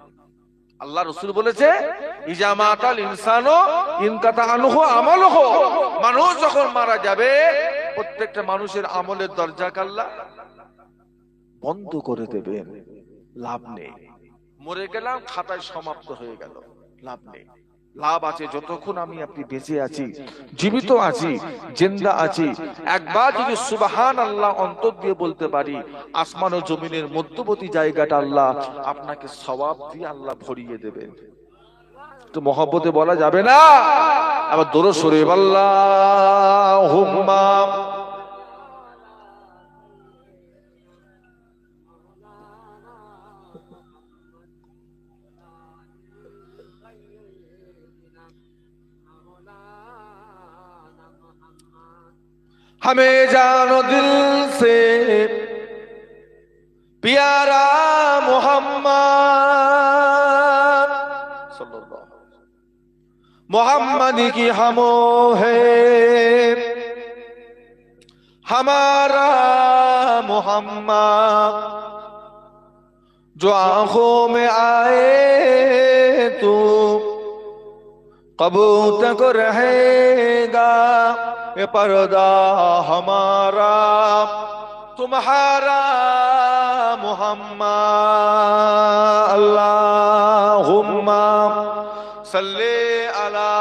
আল্লাহ রসুল বলেছে, ইজামাতাল ইনসানো ইনকাতা আনহু আমালুহু, মানুষ যখন মারা যাবে প্রত্যেকটা মানুষের আমলের দরজাকে আল্লাহ বন্ধ করে দেবেন, লাভ নেই। মরে গেলাম, খাতায় সমাপ্ত হয়ে গেল, লাভ নেই। লাভ আছে যতক্ষণ আমি আপনি বেঁচে আছি, জীবিত আছি, জিন্দা আছি, একবার যদি সুবহানাল্লাহ অন্তর দিয়ে বলতে পারি, আসমান ও জমিনের মধ্যবর্তী জায়গাটা আল্লাহ আপনাকে সওয়াব দিয়ে আল্লাহ ভরিয়ে দেবেন। তো মহব্বতে বলা যাবে না? আবার দরুদ শরীফ আল্লাহুম্মা हमें जानो दिल से प्यारा मोहम्मद मोहम्मद की हमो है हमारा मोहम्मद, जो आंखों में आए तू कबूल तक रहेगा, ये पर्दा हमारा तुम्हारा मोहम्मद। अल्लाहुम्मा सल्ले अला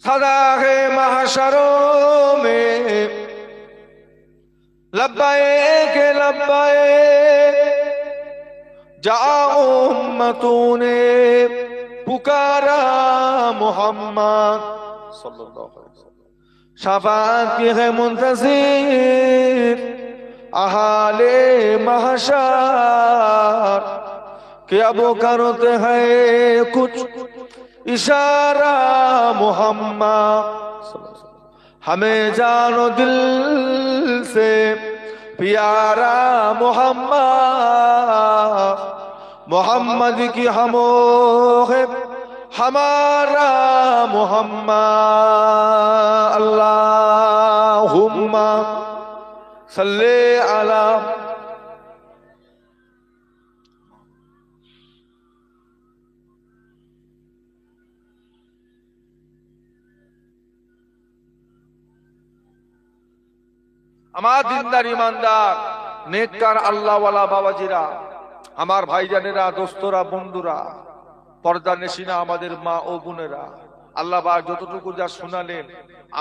सदा है महशरों में लब्बैक लब्बैक, जाओ उम्मतों ने पुकारा मोहम्मद सल्लल्लाहु अलैहि वसल्लम, शफाअत की है मुंतज़िर अहाले महशर, कि अब करते हैं कुछ इशारा मोहम्मद, हमें जानो दिल से प्यारा मोहम्मद, मोहम्मद की हमो है हमारा मोहम्मद। अल्लाहुम्मा सल्ले अला। আমার দিনদার ইমানদার নেককার আল্লাহওয়ালা বাবাজিরা, আমার ভাইজানেরা, দোস্তরা, বন্ধুরা, পর্দা নেশিনা আমাদের মা ও বোনেরা, আল্লাহ পাক যতটুকু যা শোনালেন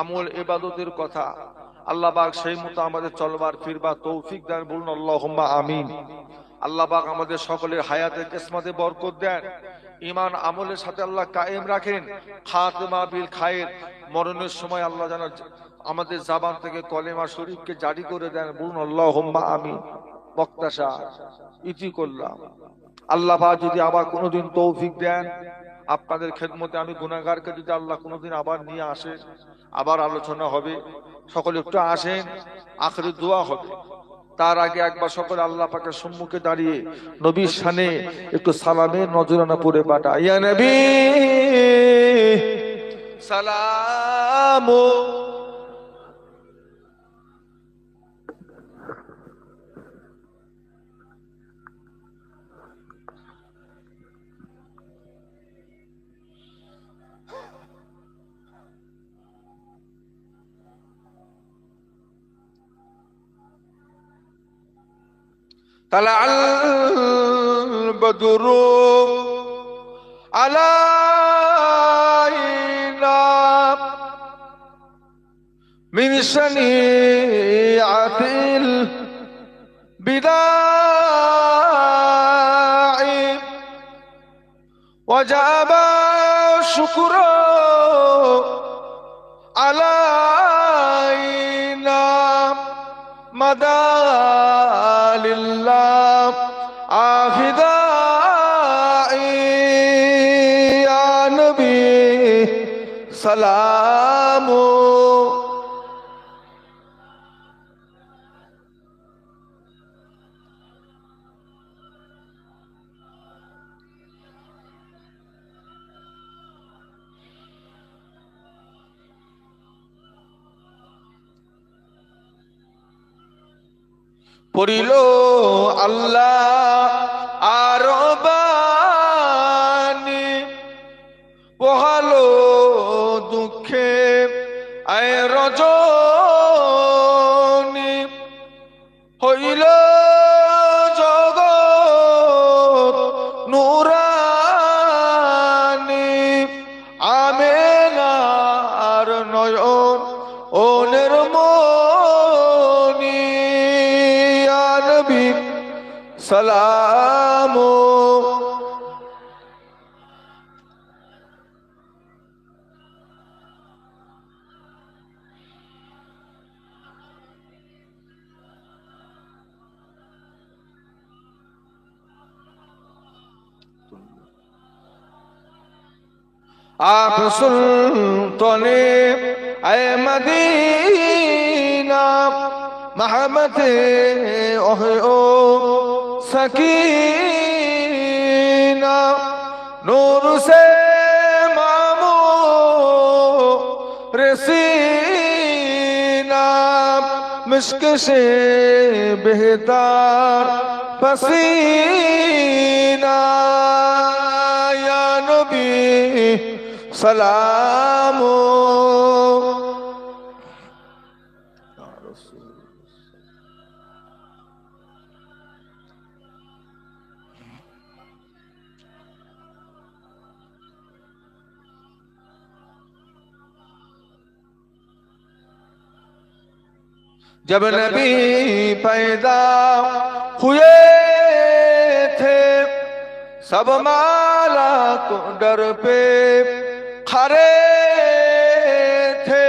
আমল ইবাদতের কথা, আল্লাহ পাক সেই মতো আমাদের চলবার ফিরবার তৌফিক দেন। বলুন আল্লাহুম্মা আমিন। আল্লাহ পাক আমাদের সকলের হায়াতে কিসমতে বরকত দেন, ঈমান আমলের সাথে আল্লাহ কায়েম রাখেন, খাতেমা বিল খায়ের, মরণের সময় আল্লাহ যেন আমাদের জবান থেকে কলেমা শরীফকে জারি করে দেন। বলুন আল্লাহুম্মা আমিন। বক্তাশা ইতি করলাম। আল্লাহ পাক যদি আবার কোনোদিন তৌফিক দেন, আপনাদের খেদমতে আমি গুনাহগারকে যদি আল্লাহ কোনোদিন আবার নিয়ে আসে, আবার আলোচনা হবে, সকলে একটু আসেন, আখিরি দোয়া হবে। তার আগে একবার সকলে আল্লাহ পাকের সম্মুখে দাঁড়িয়ে নবীর শানে একটু সালামের নজরানা পড়ে পাঠা। ইয়া নবী সালামু طلع البدر علينا من شنيعة البداع وجاب الشكر علينا مدى لله آفدائي يا نبي سلام পড়িল আল্লাহ আরো বাণী, পোহালো দুঃখে আয় রজনী, হইল জগৎ নুরানি, আমেনার নয়ন ও নির্মণি, সালাম। आप सुल्ताने ऐ मदीना, महबते ओ सकीना, नूर से मामो रसीना, मिश्क से बेहतर पसीना, या नबी सलामो। जब नबी पैदा हुए थे, सब माला को डर पे खड़े थे,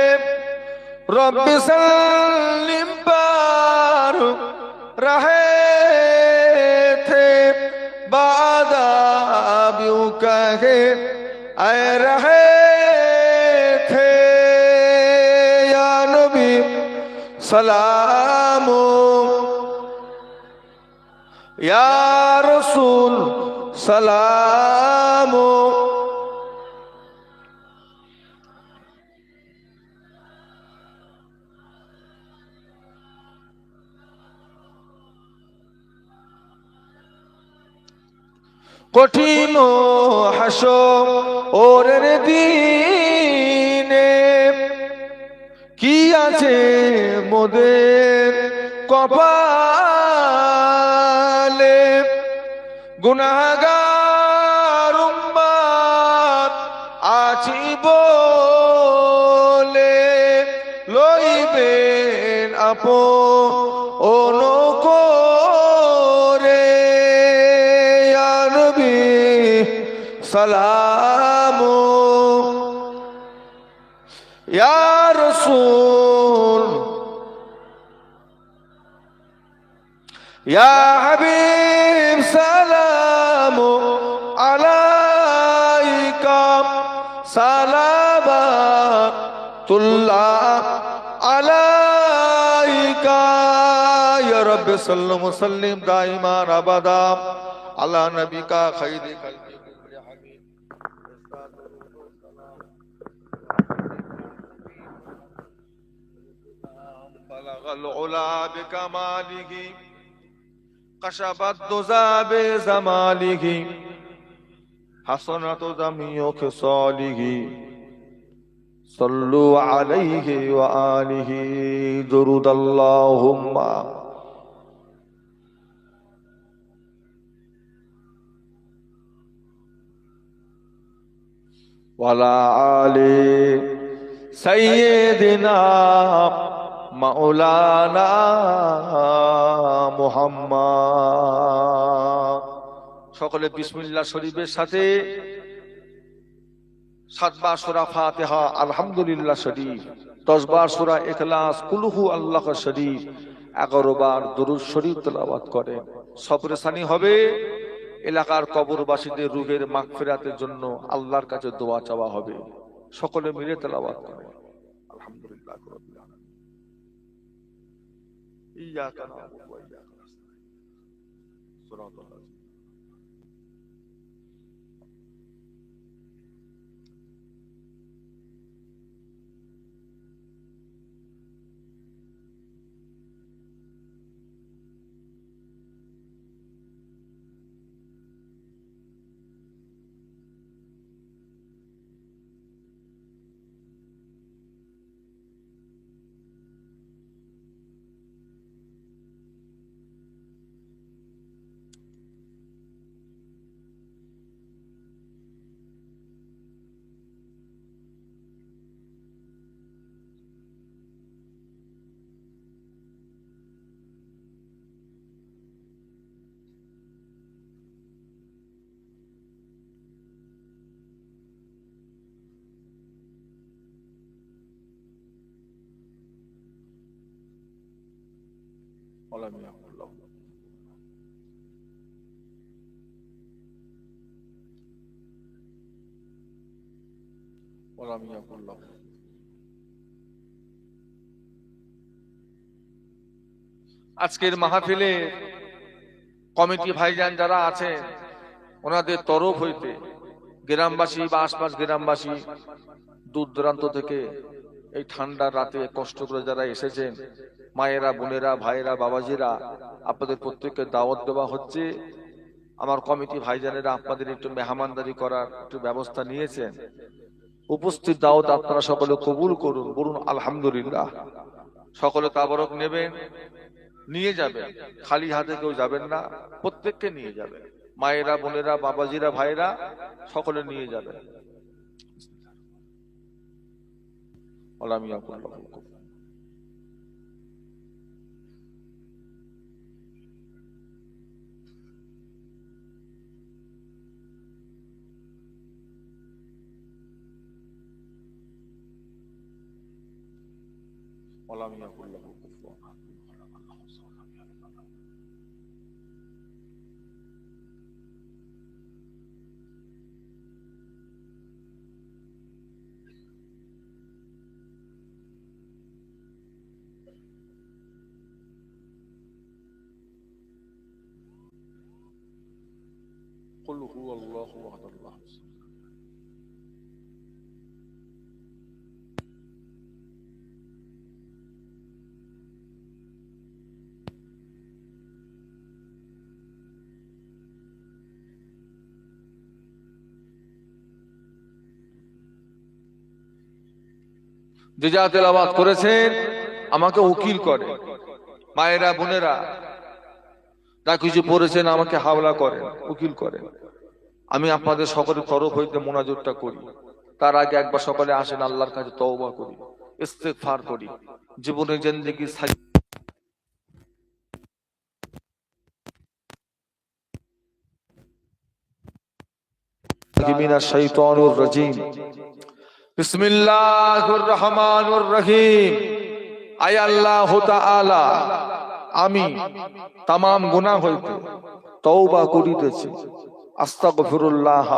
रब्बी सल्लिम पर रहे थे, बादा यूं कहे ऐ সালামু ইয়া রাসূল সালামু কঠিন হাসরের দিনে কি আছে মোদের কপালে গুনাহগার উম্মত আছি বলে লইবেন আপন করে ইয়া নবী সালামু ইয়া রাসূল ইয়া হাবিব সালামু আলাইকা সালাবাতুল্লাহ আলাইকা ইয়া রাব্বি সাল্লি ওয়া সাল্লিম দাইমান আবাদা আলা নবিকা খাইরি খালকি কুল্লি হাবিব বালাগাল উলা বিকামালিহি কাশাবাদ দুজা বিজামালিহি হাসানাতু জামিউ খিসালিহি সাল্লু আলাইহি ওয়া আলিহি দুরুদাল্লাহুম্মা ওয়ালা আলি সাইয়্যিদিনা মাওলানা মুহাম্মদ। সকলে বিসমিল্লাহ শরীফের সাথে 7 বার সূরা ফাতিহা আলহামদুলিল্লাহ শরীফ, 10 বার সূরা ইখলাস কুল হু আল্লাহ শরীফ, 11 বার দুরূদ শরীফ তেলাওয়াত করেন। সবরেসানি হবে, এলাকার কবরবাসীদের রূহের মাগফিরাতের জন্য আল্লাহর কাছে দোয়া চাওয়া হবে। সকলে মিলে তেলাওয়াত করেন আলহামদুলিল্লাহ রাব্বিল আলামিন। ইয়াকা না'বুদু ওয়া ইয়াকা নাস্তাঈন সিরাতাল লাযিনা ولم يكن له ولم يكن له আজকের মাহফিলে কমিটি ভাইজান যারা আছেন ওনাদের তরফ হইতে গ্রামবাসী বা আশপাশ গ্রামবাসী দূর দূরান্ত থেকে এই ঠান্ডার রাতে কষ্ট করে যারা এসেছেন, মায়েরা, বোনেরা, ভাইয়েরা, বাবাজিরা, আপনাদের প্রত্যেককে দাওয়াত দেওয়া হচ্ছে। আমার কমিটি ভাইজানেরা আপনাদের একটু মেহমানদারি করার একটু ব্যবস্থা নিয়েছেন। উপস্থিত দাওয়াত আপনারা সকলে কবুল করুন, বলুন আলহামদুলিল্লাহ। সকলে তাবারক নেবেন, নিয়ে যাবেন, খালি হাতে কেউ যাবেন না, প্রত্যেককে নিয়ে যাবেন। মায়েরা, বোনেরা, বাবাজিরা, ভাইরা সকলে নিয়ে যাবেন। কুল হুয়াল্লাহু আহাদ আল্লাহু সামাদ। যে যা তেলাওয়াত করেছেন আমাকে উকিল করে, মায়েরা বোনেরা যা কিছু পড়েছেন আমাকে হাওলা করেন, উকিল করেন। আমি আপনাদের সকলের তরফ হইতে মোনাজাতটা করি। তার আগে একবার সকালে আসেন, আল্লাহর কাছে তওবা করি, ইস্তেগফার করি, জীবনের জিন্দেগি মিনাশ শাইতানির রাজিম। বিসমিল্লাহির রহমানির রহিম। আয় আল্লাহ তাআলা, আমি তামাম গুনাহ হইতে তওবা করিতেছি। আস্তাগফিরুল্লাহ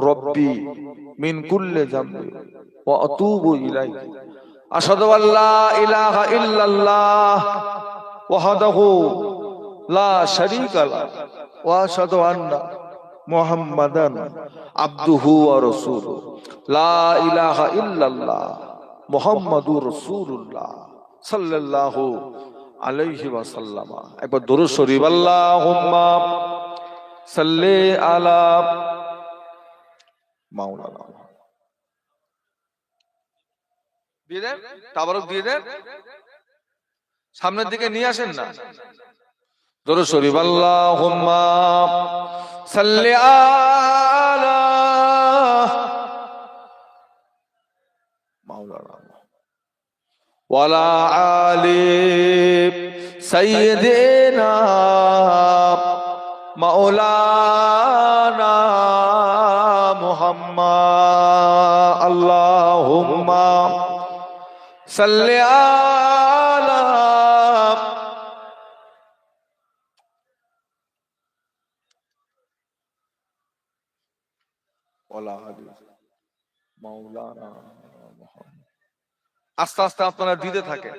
রব্বি মিন কুল্লি যামবি ওয়া আতুবু ইলাইহি। আশহাদু আল্লা ইলাহা ইল্লাল্লাহ ওয়াহদাহু লা শারীকা লাহু ওয়া আশহাদু আন্না মুহাম্মাদান আবদুহু ওয়া রাসূলুহু। লা ইলাহা ইল্লাল্লাহ মুহাম্মাদুর রাসূলুল্লাহ সাল্লাল্লাহু আলাইহি ওয়াসাল্লাম। একবার দুরূদ শরীফ। আল্লাহুম্মা সাল্লি আলা মাওলানা। দিয়ে দেন, তাবারক দিয়ে দেন, সামনের দিকে নিয়ে আসেন না। দুরূদ শরীফ। আল্লাহুম্মা সাল্লি আলা মাওলানা ওয়ালা আলি সাইয়্যিদিনা মাওলানা মুহাম্মদ। আল্লাহুম্মা সাল্লি আলা ওয়ালা আলি মাওলানা মুহাম্মদ। আস্তে আস্তে আপনারা দিতে থাকেন,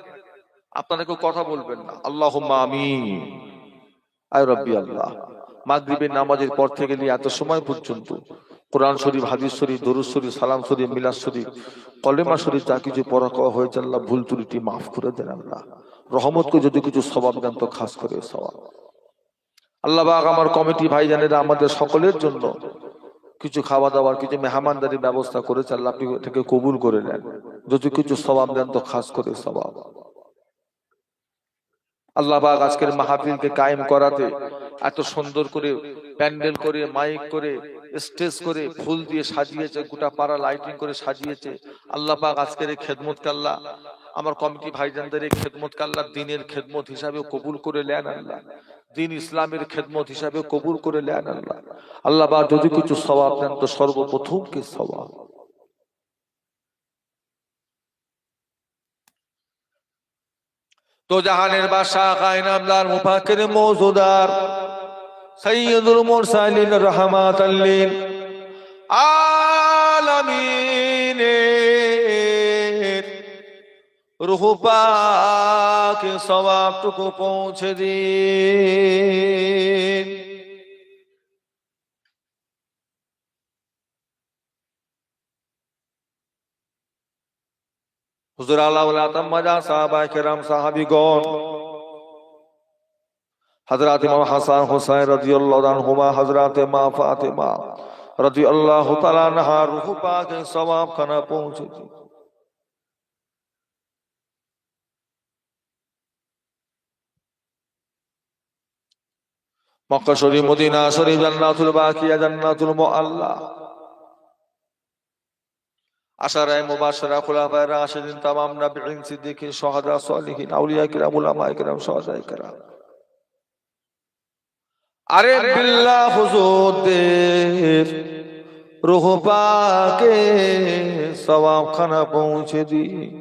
আপনারা কেউ কথা বলবেন না। আল্লাহুম্মা আমিন। আয় রব্বি আল্লাহ, মাগরিবের নামাজের পর থেকে নিয়ে এত সময় পর্যন্ত কোরআন শরীফ, হাদিস শরীফ, দরুদ শরীফ, সালাম শরীফ, মিলাদ শরীফ, কলেমা শরীফ যা কিছু পড়া কওয়া হয়েছে আল্লাহ ভুল ত্রুটি মাফ করে দেন। আল্লাহ রহমতকে যদি কিছু সওয়াব দেন তো খাস করে সওয়াব। আল্লাহ পাক আমার কমিটি ভাইজানেরা আমাদের সকলের জন্য কিছু খাওয়া দাওয়ার, কিছু মেহমানদারির ব্যবস্থা করেছে, আল্লাহ আপনি থেকে কবুল করে নেন। যদি কিছু সওয়াব দেন তো খাস করে সওয়াব। আল্লাহ পাক আজকের মাহফিলকে কায়েম করাতে এত সুন্দর করে প্যান্ডেল করে, মাইক করে, স্টেজ করে, ফুল দিয়ে সাজিয়েছে, গোটা পাড়া লাইটিং করে সাজিয়েছে। আল্লাহ পাক আজকের এই খেদমতকে আল্লাহ আমার কমিটি ভাইজানদের এই খেদমতকে আল্লাহ দিনের খেদমত হিসাবে কবুল করে নেন। আল্লাহ দিন ইসলামের খেদমত হিসাবে কবুল করে নেন। আল্লাহ আল্লাহ পাক যদি কিছু সওয়াব দেন তো সর্বপ্রথম কি সওয়াব। তো জাহানের বাদশা কায়নামদার মুফাক্কির মওজুদার সাইয়্যিদুল মুরসালিন রাহমাতাল লিল আলামিন রূহ পাকে সওয়াবটুকু পৌঁছে দিন। হুজুর আল্লাহ ওয়া তাম্মাজা সাহাবায়ে কেরাম, সাহাবীগণ, হযরত ইমাম হাসান হুসাইন রাদিয়াল্লাহু আনহুমা, হযরত মা ফাতেমা রাদিয়াল্লাহু তাআলা আনহা রূহ পাকে সওয়াব খানা পৌঁছে দিন। মক্কা শরীফ, মদিনা শরীফ, জান্নাতুল বাকিয়া, জান্নাতুল মুআল্লা, আশারায়ে মুবাশশারা, খুলাফায়ে রাশিদিন, তামাম নবিয়্যিন, সিদ্দিকিন, শুহাদা, সালিহিন, আউলিয়া কিরাম, উলামায়ে কিরাম, শুহাদায়ে কিরাম। আরে বিল্লাহ হুজুরদের রূহ পাকে সওয়াব খানা পৌঁছে দিন।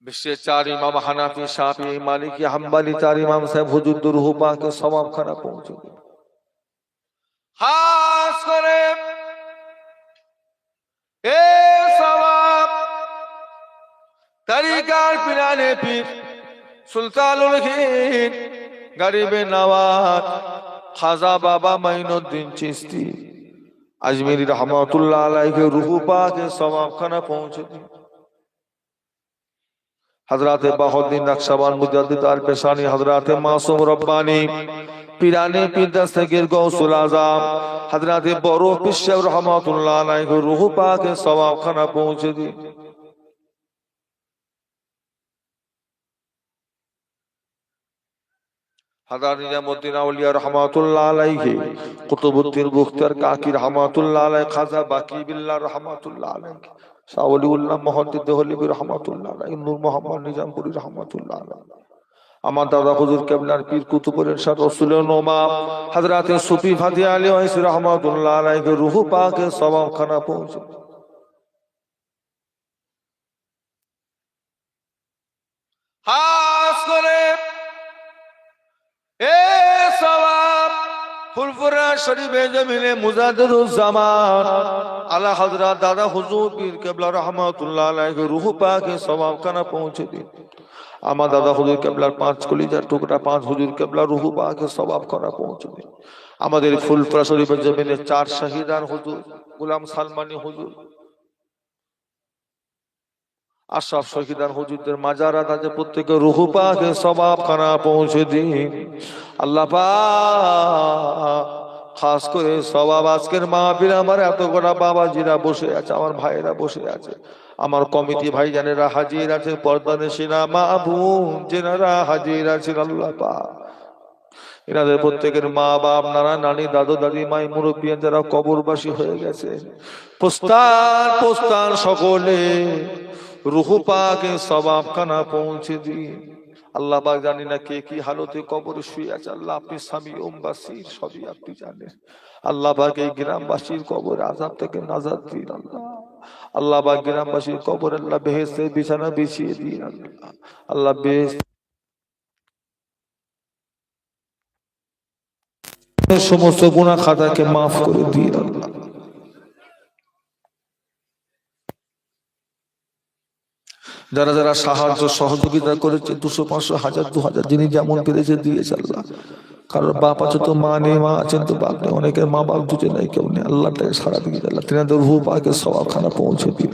বিশ্বের চার ইমাম হানাফি, শাফি, মালিকি, হাম্বলি, চার ইমাম সাহেব হুজুরদের রূহ পাকে সওয়াব খানা পৌঁছে দিন। খাস করে এ সওয়াব পীর সুলতানুল হিন্দ গরিবে নওয়াজ খাজা বাবা মাইনুদ্দিন চিশতি আজমিরি রহমাতুল্লাহ আলাইহি রূহ পাকে সওয়াবখানা পৌঁছে দিন। हजरत बहुद्दीन नक्शबंद मुजद्दिद अल पेशानी हजरत मासूम रब्बानी पीराने पीर दस्तगीर गौसुल आज़म हजरत बरो पिश्शब रहमतुल्लाह अलैहि रूह पाक के सवाब खाना पहुंचे दी। हजरत निजामुद्दीन औलिया रहमतुल्लाह अलैहि कुतुबुद्दीन बुख्तर काकी रहमतुल्लाह अलैहि खाजा बाकी बिल्लाह रहमतुल्लाह अलैहि शावलिउल्लाह मोहद्दिद देहलवी रहमतुल्लाह अलैहि नूर मोहम्मद निजामपुरी रहमतुल्लाह अलैहि আমার দাদা হুজুর কেবলার পীর কুতুবুল ইরশাদ রাসূলুল নোমা হযরত সুফি ফাতি আলী ওয়াইসি রাহমাতুল্লাহ আলাইহি রূহ পাকে সওয়াব খানা পৌঁছে। খাস করে এ সওয়াব ফুরফুরা শরীফে জমিনে মুজাদ্দিদুজ জামান আলা হযরত দাদা হুজুর পীর কেবলা রাহমাতুল্লাহ আলাইহি রূহ পাকে সওয়াব খানা পৌঁছে দিন। আমার দাদা হুজুর কেবলার 5 কলিজার টুকরা 5 হুজুর কেবলা রূহ পাকে সওয়াব খানা পৌঁছে দিন। আমাদের ফুলপুরা শরীফের জমিনে 4 শহীদান হুজুর গোলাম সালমানি হুজুর আশরাফ শহীদান হুজুরদের মাজারাত আছে প্রত্যেকের রূহ পাকে সওয়াব খানা পৌঁছে দিন। আল্লাহ পাক খাস করে সওয়াব আজকের মাহফিল আমার এত গোটা বাবাজিরা বসে আছে, আমার ভাইয়েরা বসে আছে, আমার কমিটি ভাইজানেরা হাজির আছে, পর্দানশীনা মা বোন যেনারা হাজির আছেন, আল্লাহ পাক এনাদের প্রত্যেকের মা বাপ নানা নানি দাদু দাদি মাই মুরব্বী যারা কবরবাসী হয়ে গেছে পোস্তান সকলে রূহ পাকে সওয়াব খানা পৌঁছে দিন। আল্লাহ পাক জানি না কে কি হালতে কবরে শুয়ে আছে, আল্লাহ আপনি সামিউম বাসীর সবই আপনি জানেন। আল্লাহ পাক এই গ্রামবাসীর কবর আযাব থেকে নাজাত দিন। আল্লাহ পাক গ্রামবাসীর কবর আল্লাহ বেহেশতের বিছানা বিছিয়ে দিন। আল্লাহ বেহেশত সমস্ত গুনাহ খাতাকে মাফ করে দিন। আল্লাহ যারা যারা সাহায্য সহযোগিতা করেছে 200 500 1000 2000 যিনি যেমন পেরেছে দিয়েছে। আল্লাহ কারোর বাপ আছে তো মা নেই, মা আছেন তো বাপ নেই, অনেকের মা বাপ দুজনে নাই, কেউ নেই, আল্লাহ তাকে সারা দিয়ে আল্লাহ তিনাদের রূহ পাকে সওয়াব খানা পৌঁছে দিন।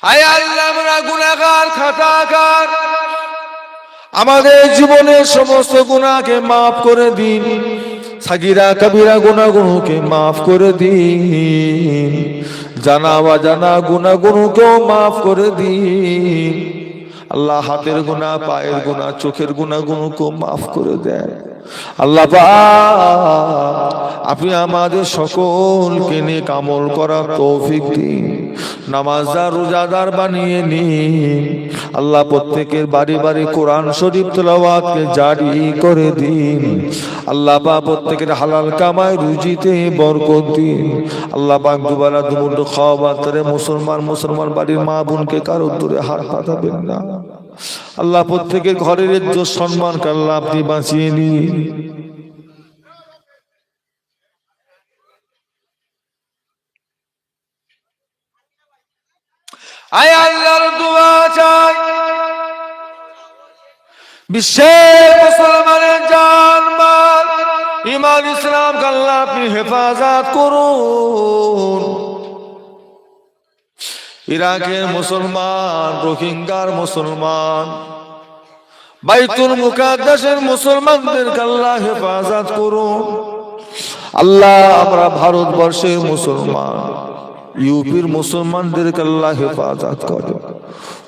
আয় আল্লাহ আমরা গুনাহগার খাতাকার, আমাদের জীবনের সমস্ত গুনাহকে মাফ করে দিন, সাগীরা কবিরা গুনাহগুলোকে মাফ করে দিন, জানা অজানা গুনাহগুলোকেও মাফ করে দিন। আল্লাহ হাতের গুনাহ, পায়ের গুনাহ, চোখের গুনাহগুলোকেও মাফ করে দেন। আল্লাহ পাক আপনি আমাদের সকলকে নেক আমল করার তৌফিক দিন, নামাজদার রোজাদার বানিয়ে নিন। আল্লাহ প্রত্যেকের বাড়ি বাড়ি কোরআন শরীফ তেলাওয়াতকে জারি করে দিন। আল্লাহ পাক প্রত্যেকের হালাল কামাই রুজিতে বরকত দিন। আল্লাহ পাক দুবেলা দুমুঠো খাওয়া তারে মুসলমান বাড়ির মা বোনকে কারো দূরে হাত পাতাবেন না। আল্লাহ প্রত্যেকের ঘরের ইজ্জত সম্মান আল্লাহ আপনি বাঁচিয়ে নিন। আয় আল্লাহর দোয়া চাই বিশ্বের মুসলমানের জান মাল ঈমান ইসলাম আল্লাহ আপনি হেফাজত করুন। ইরাকের মুসলমান, রোহিঙ্গার মুসলমান, বাইতুল মুকাদ্দাসের মুসলমানদের আল্লাহ হেফাজত করুন। আল্লাহ আমরা ভারতবর্ষের মুসলমান, ইউপির মুসলমানদেরকে আল্লাহ হেফাজত করেন,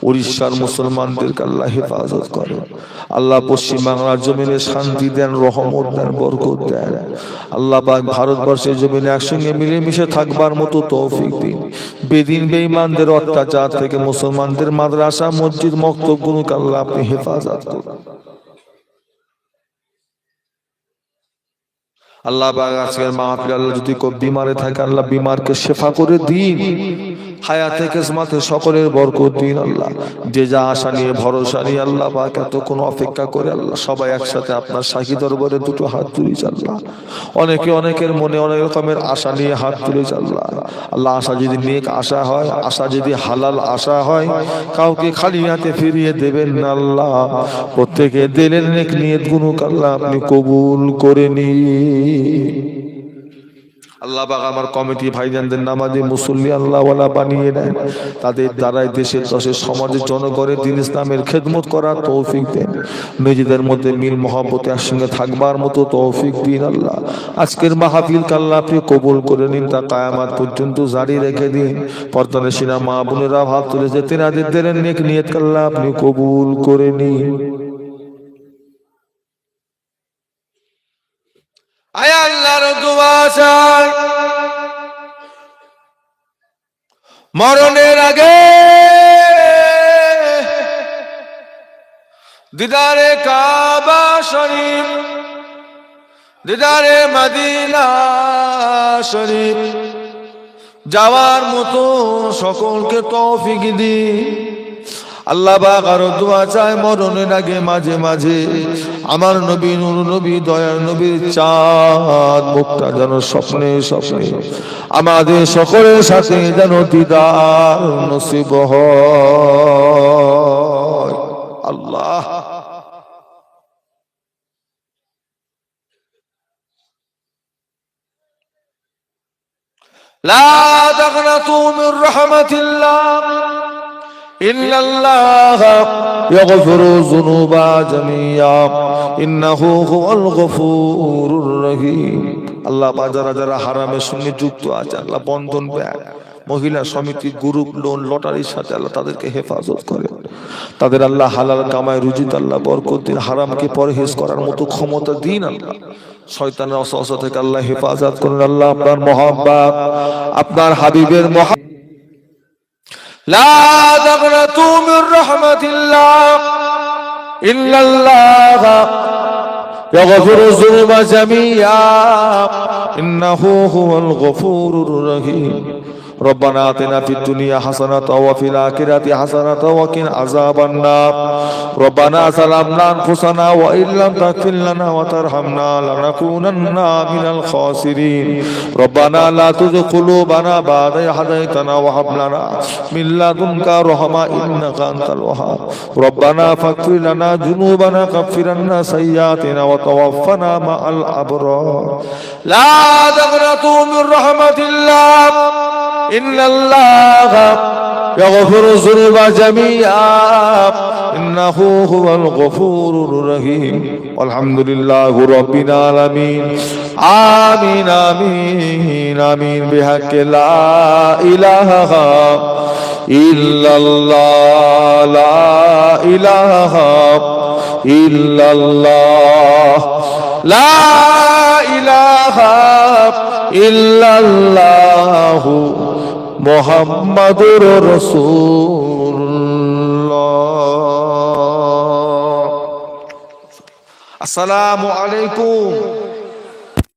উড়িষ্যার মুসলমানদেরকে আল্লাহ হেফাজত করেন। আল্লাহ পশ্চিম বাংলার জমিনে শান্তি দেন, রহমত দেন, বরকত দেন। আল্লাহ পাক ভারতবর্ষের জমিনে একসঙ্গে মিলেমিশে থাকবার মতো তৌফিক দিন। বেদিন বেঈমানদের অত্যাচার থেকে মুসলমানদের মাদ্রাসা মসজিদ মক্তবগুলোকে আল্লাহ আপনি হেফাজত করুন। আল্লাহ পাক আজকের মাহফিল আল্লাহ যদি কেউ বিমারে থাকে আল্লাহ বিমারকে শেফা করে দিন, হায়াতে কিসমতে সকলের বরকত দিন আল্লাহ। যে যা আশা নিয়ে ভরসা নিয়ে আল্লাহ পাক এতক্ষণ অপেক্ষা করে আল্লাহ সবাই একসাথে আপনার শাহী দরবারে দুটো হাত তুলেছে আল্লাহ। অনেকে অনেকের মনে অনেক রকমের আশা নিয়ে হাত তুলেছে আল্লাহ। আল্লাহ আশা যদি নেক আশা হয়, আশা যদি হালাল আশা হয়, কাউকে খালি হাতে ফিরিয়ে দেবেন না আল্লাহ। প্রত্যেকে দিলের নেক নিয়ত গুনুক আল্লাহ আপনি কবুল করে নিন আল্লাহ পাক। আমার কমিটি ভাইজানদের নামাজি মুসল্লি আল্লাহ ওয়ালা বানিয়ে দেন, তাদের দ্বারাই দেশের দশের সমাজের জনগণের দিন ইসলামের খেদমত করার তৌফিক দেন। নিজেদের মধ্যে মিল মহব্বতে একসঙ্গে থাকবার মতো তৌফিক দিন আল্লাহ। আজকের মাহফিল আল্লাহ আপনি কবুল করে নিন, তা কিয়ামত পর্যন্ত জারি রেখে দিন। পর্দানে সিনা মা বোনেরা ভাব তুলেছে তেনাদের দিলের নেক নিয়ত আল্লাহ আপনি কবুল করে নিন। আয় আল্লাহর দোয়া চাই, মরণের আগে দিদারে কাবা শরীফ, দিদারে মদিনা শরীফ যাওয়ার মতো সকলকে তৌফিক দিন আল্লাহ পাক। আরো দোয়া চায় মরণের আগে মাঝে মাঝে আমার নবী নূর নবী দয়ার নবীর চাঁদ মুখটা যেন স্বপ্নে স্বপ্নে আমাদের সকলের সাথে যেন দিদার নসিব হয় আল্লাহ। লা তাকনাতু মির রাহমাতিল্লাহ ইন্নাল্লাহ ইয়াগফিরু যুনুবা জামিয়া ইন্নাহু হুয়াল গফুরুর রহিম। আল্লাহ যারা যারা হারামের সঙ্গে যুক্ত আছে আল্লাহ বন্ধন ব্যাংক মহিলা সমিতি গ্রুপ লোন লটারির সাথে আল্লাহ তাদেরকে হেফাজত করে, তাদের আল্লাহ হালাল কামায় রুজিত আল্লাহ বরকত দিন, হারামকে পরহেজ করার মতো ক্ষমতা দিন আল্লাহ। শয়তানের ওয়াসওয়াসা থেকে আল্লাহ হেফাজত করুন আল্লাহ। আপনার মহব্বত আপনার হাবিবের লা তাকনাতু মির রাহমাতিল্লাহ ইন্নাল্লাহ ইয়াগফিরু যুনুবা জামিয়া ইন্নাহু হুয়াল গফুরুর রহিম। ربنا آتنا في الدنيا حسنة وفي الآخرة حسنة وقنا عذاب النار. ربنا ظلمنا أنفسنا وإن لم تغفر لنا وترحمنا لنكونن من الخاسرين. ربنا لا تزغ قلوبنا بعد إذ هديتنا وهب لنا من لدنك رحمة إنك أنت الوهاب. ربنا فاغفر لنا ذنوبنا كفر عنا سيئاتنا وتوفنا مع الأبرار. لا تقنطوا من رحمة الله إن الله يغفر الذنوب جميعا إنه هو الغفور الرحيم. والحمد لله رب العالمين. آمين آمين آمين بحق لا إله إلا الله لا إله إلا الله لا إله إلا الله মুহাম্মাদুর রাসূলুল্লাহ। আসসালামু আলাইকুম।